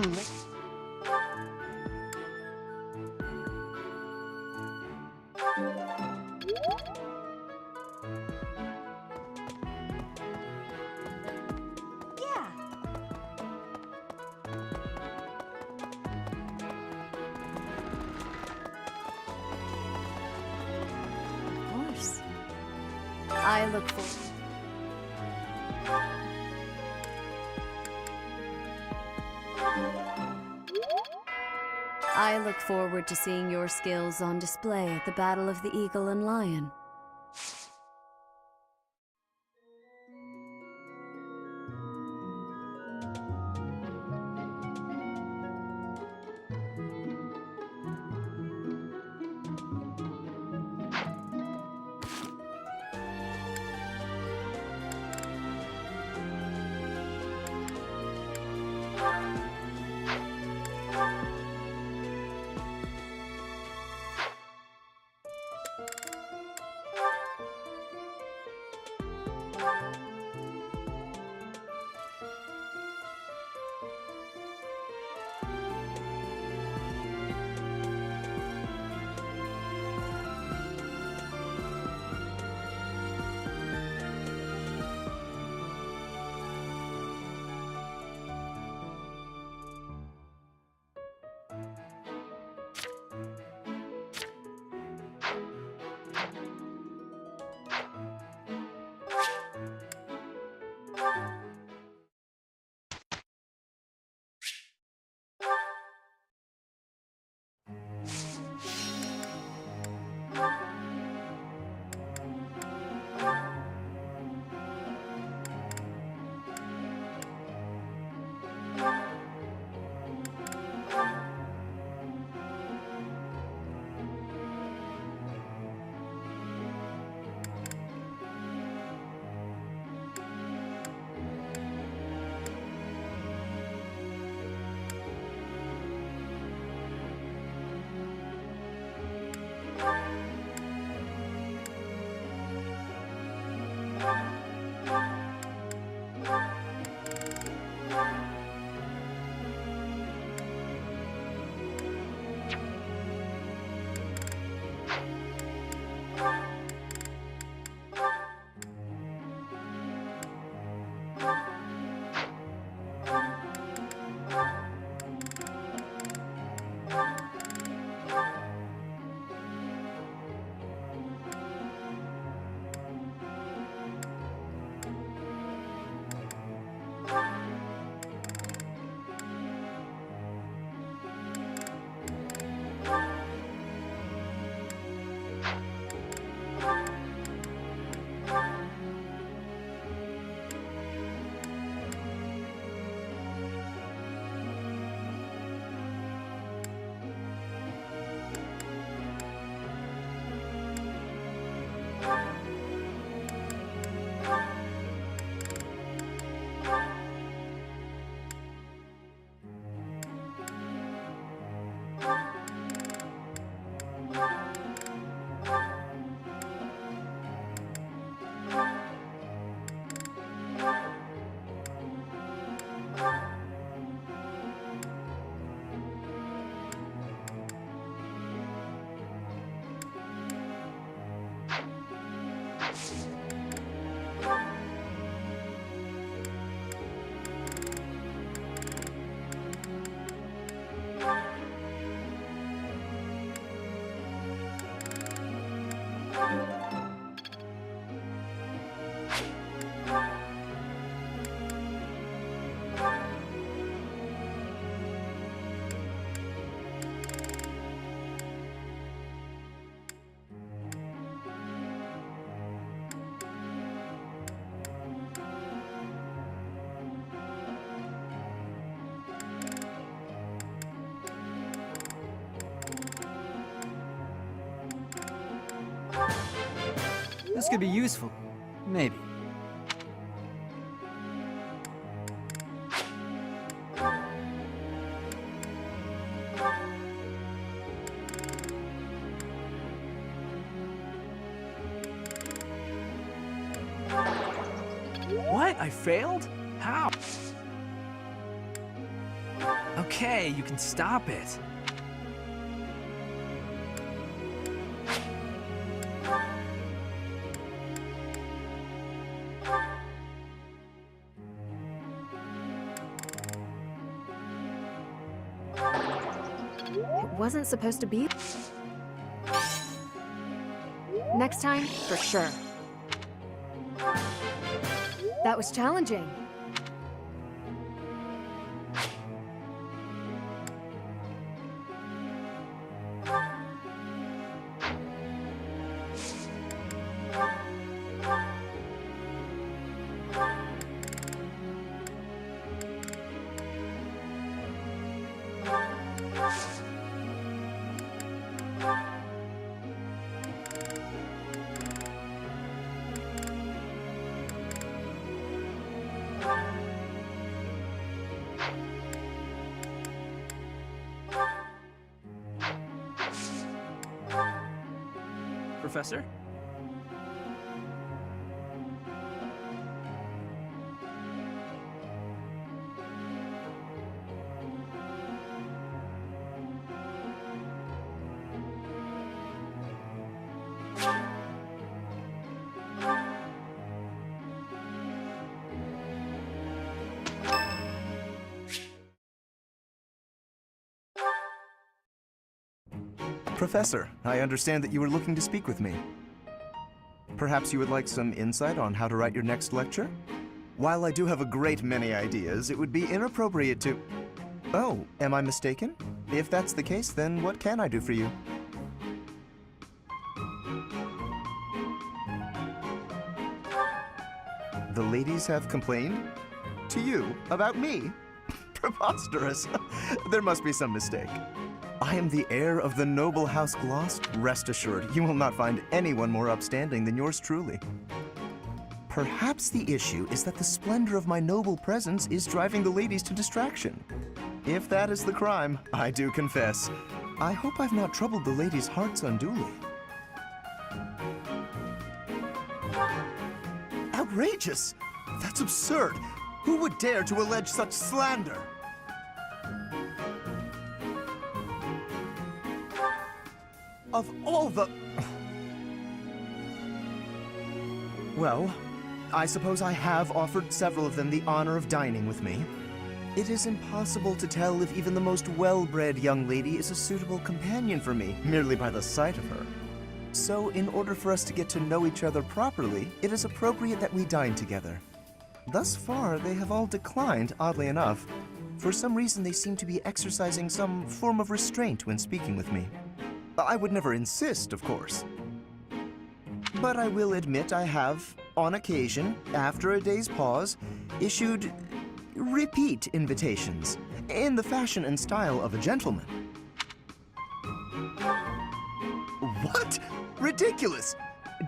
Of course. I look forward. I look forward to seeing your skills on display at the Battle of the Eagle and Lion. This could be useful. Maybe. What? I failed? How? Okay, you can stop it. It wasn't supposed to be. Next time, for sure. That was challenging. Professor? Professor, I understand that you were looking to speak with me. Perhaps you would like some insight on how to write your next lecture? While I do have a great many ideas, it would be inappropriate to... Oh, am I mistaken? If that's the case, then what can I do for you? The ladies have complained? To you? About me? Preposterous. There must be some mistake. I am the heir of the noble house Glost. Rest assured, you will not find anyone more upstanding than yours truly. Perhaps the issue is that the splendor of my noble presence is driving the ladies to distraction. If that is the crime, I do confess. I hope I've not troubled the ladies' hearts unduly. Outrageous! That's absurd! Who would dare to allege such slander? Of all the... Well, I suppose I have offered several of them the honor of dining with me. It is impossible to tell if even the most well-bred young lady is a suitable companion for me, merely by the sight of her. So, in order for us to get to know each other properly, it is appropriate that we dine together. Thus far, they have all declined, oddly enough. For some reason, they seem to be exercising some form of restraint when speaking with me. I would never insist, of course. But I will admit I have, on occasion, after a day's pause, issued repeat invitations, in the fashion and style of a gentleman. What? Ridiculous!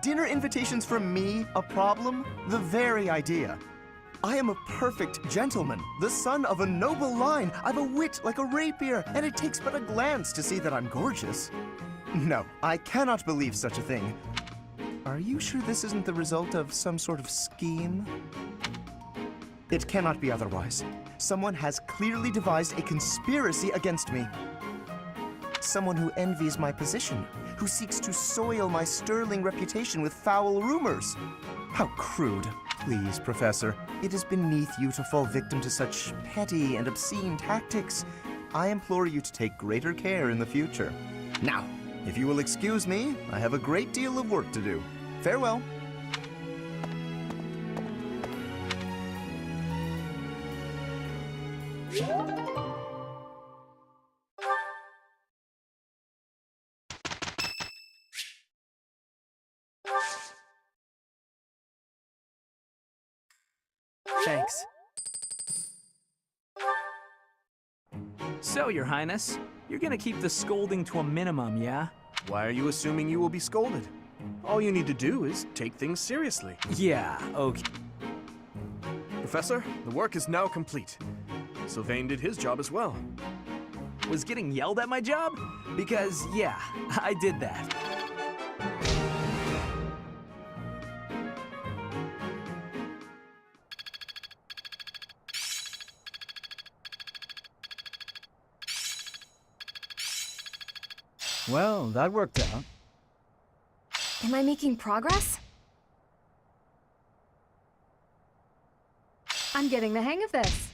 Dinner invitations from me a problem? The very idea. I am a perfect gentleman, the son of a noble line. I've a wit like a rapier, and it takes but a glance to see that I'm gorgeous. No, I cannot believe such a thing. Are you sure this isn't the result of some sort of scheme? It cannot be otherwise. Someone has clearly devised a conspiracy against me. Someone who envies my position, who seeks to soil my sterling reputation with foul rumors. How crude. Please, Professor, it is beneath you to fall victim to such petty and obscene tactics. I implore you to take greater care in the future. Now, if you will excuse me, I have a great deal of work to do. Farewell. Thanks. So, Your Highness, you're gonna keep the scolding to a minimum, yeah? Why are you assuming you will be scolded? All you need to do is take things seriously. Yeah, okay. Professor, the work is now complete. Sylvain did his job as well. Was getting yelled at my job? Because, yeah, I did that. Well, that worked out. Am I making progress? I'm getting the hang of this.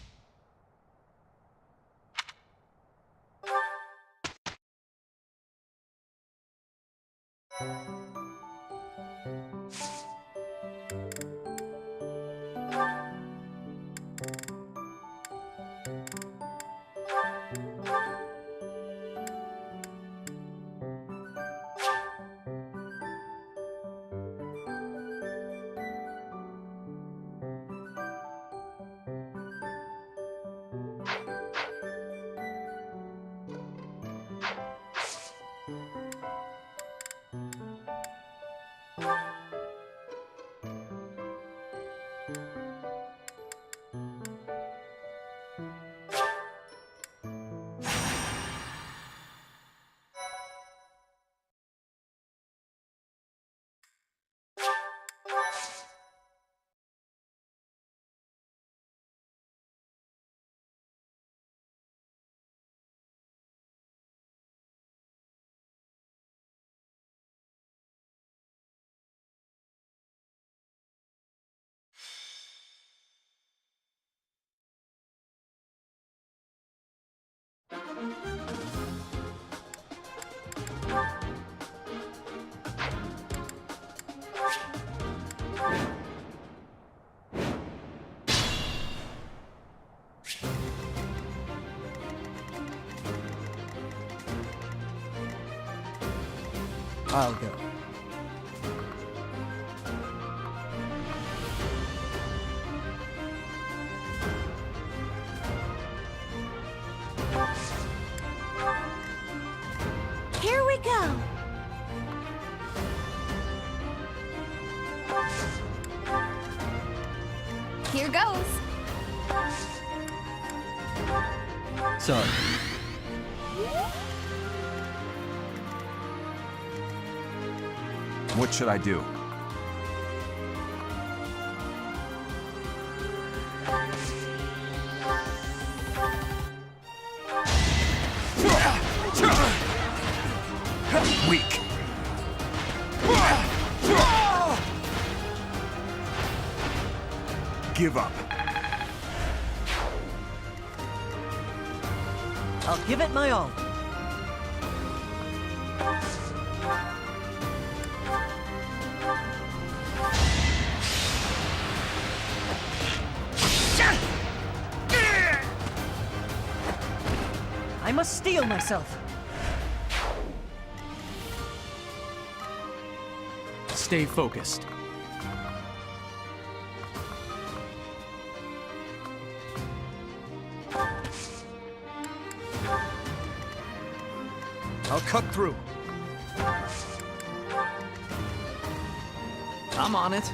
I'll go. Here we go. Here goes. Sorry. What should I do? Weak. Give up. I'll give it my all. I must steel myself. Stay focused. I'll cut through. I'm on it.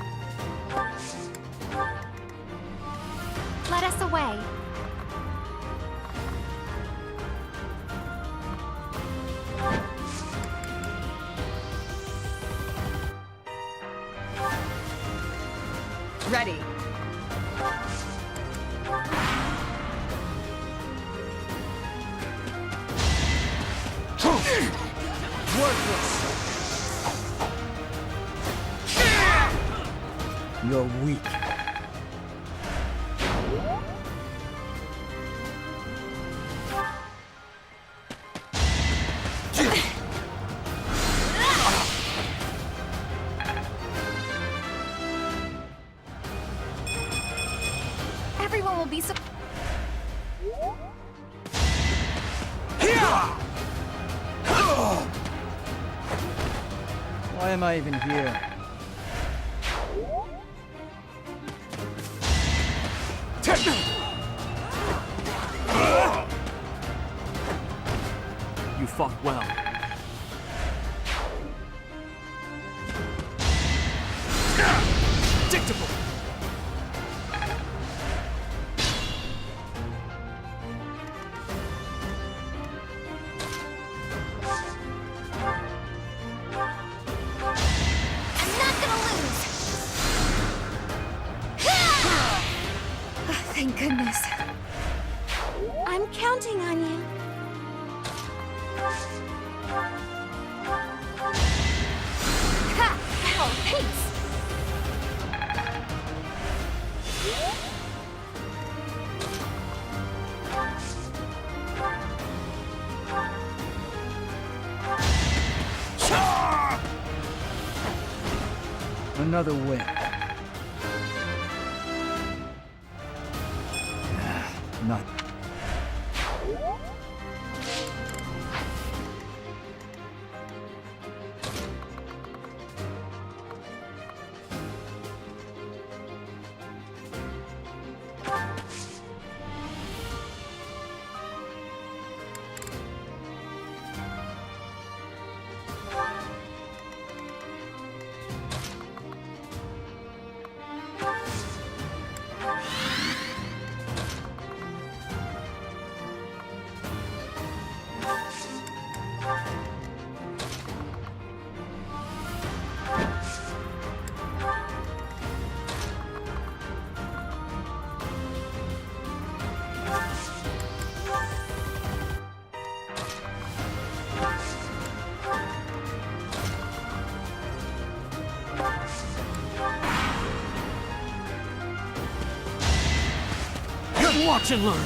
Let us away. Ready. Worthless! You're weak. Everyone will be so. Why am I even here? You fought well. Predictable. Thank goodness. I'm counting on you. Ha! Ow, thanks! Another win. Not. Watch and learn.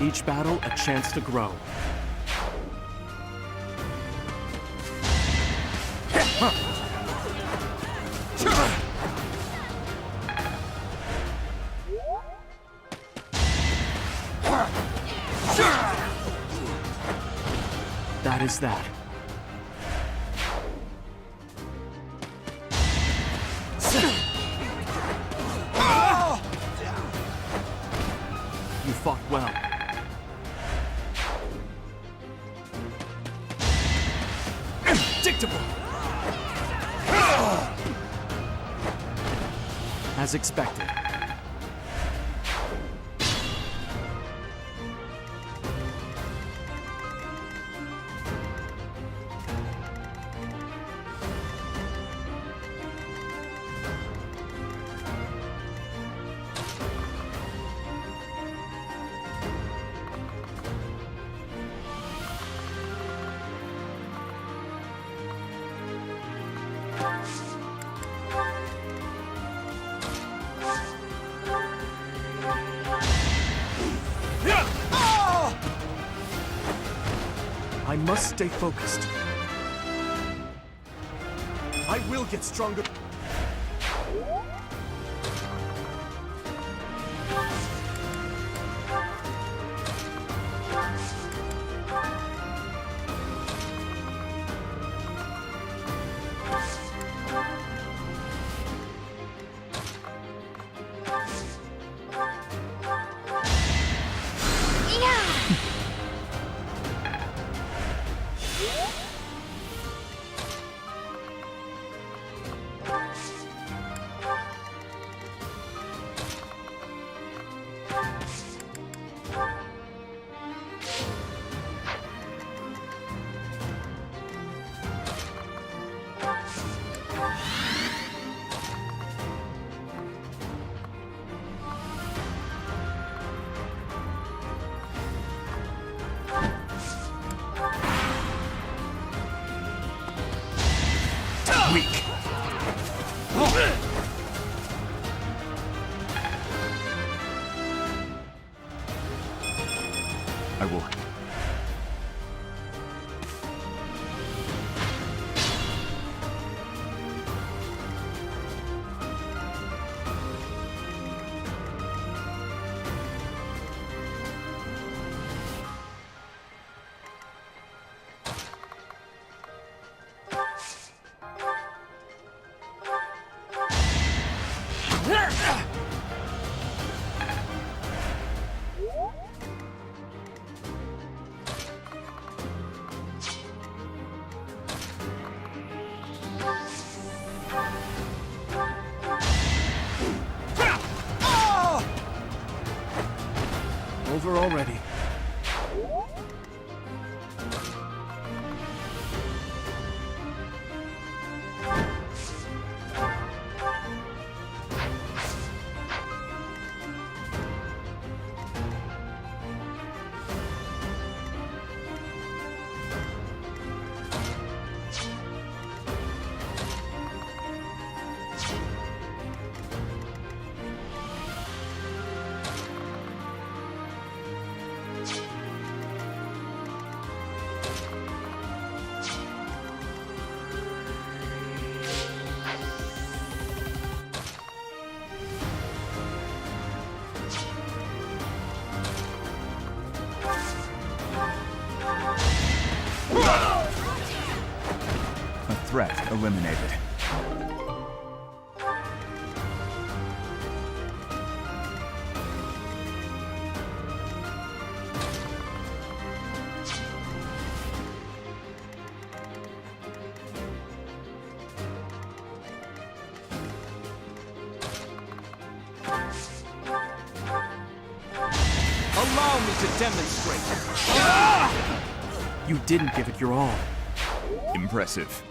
Each battle a chance to grow. That is that. You fought well. Predictable. As expected. I must stay focused. I will get stronger. weak. I will. Over already. Threat eliminated. Allow me to demonstrate. You didn't give it your all. Impressive.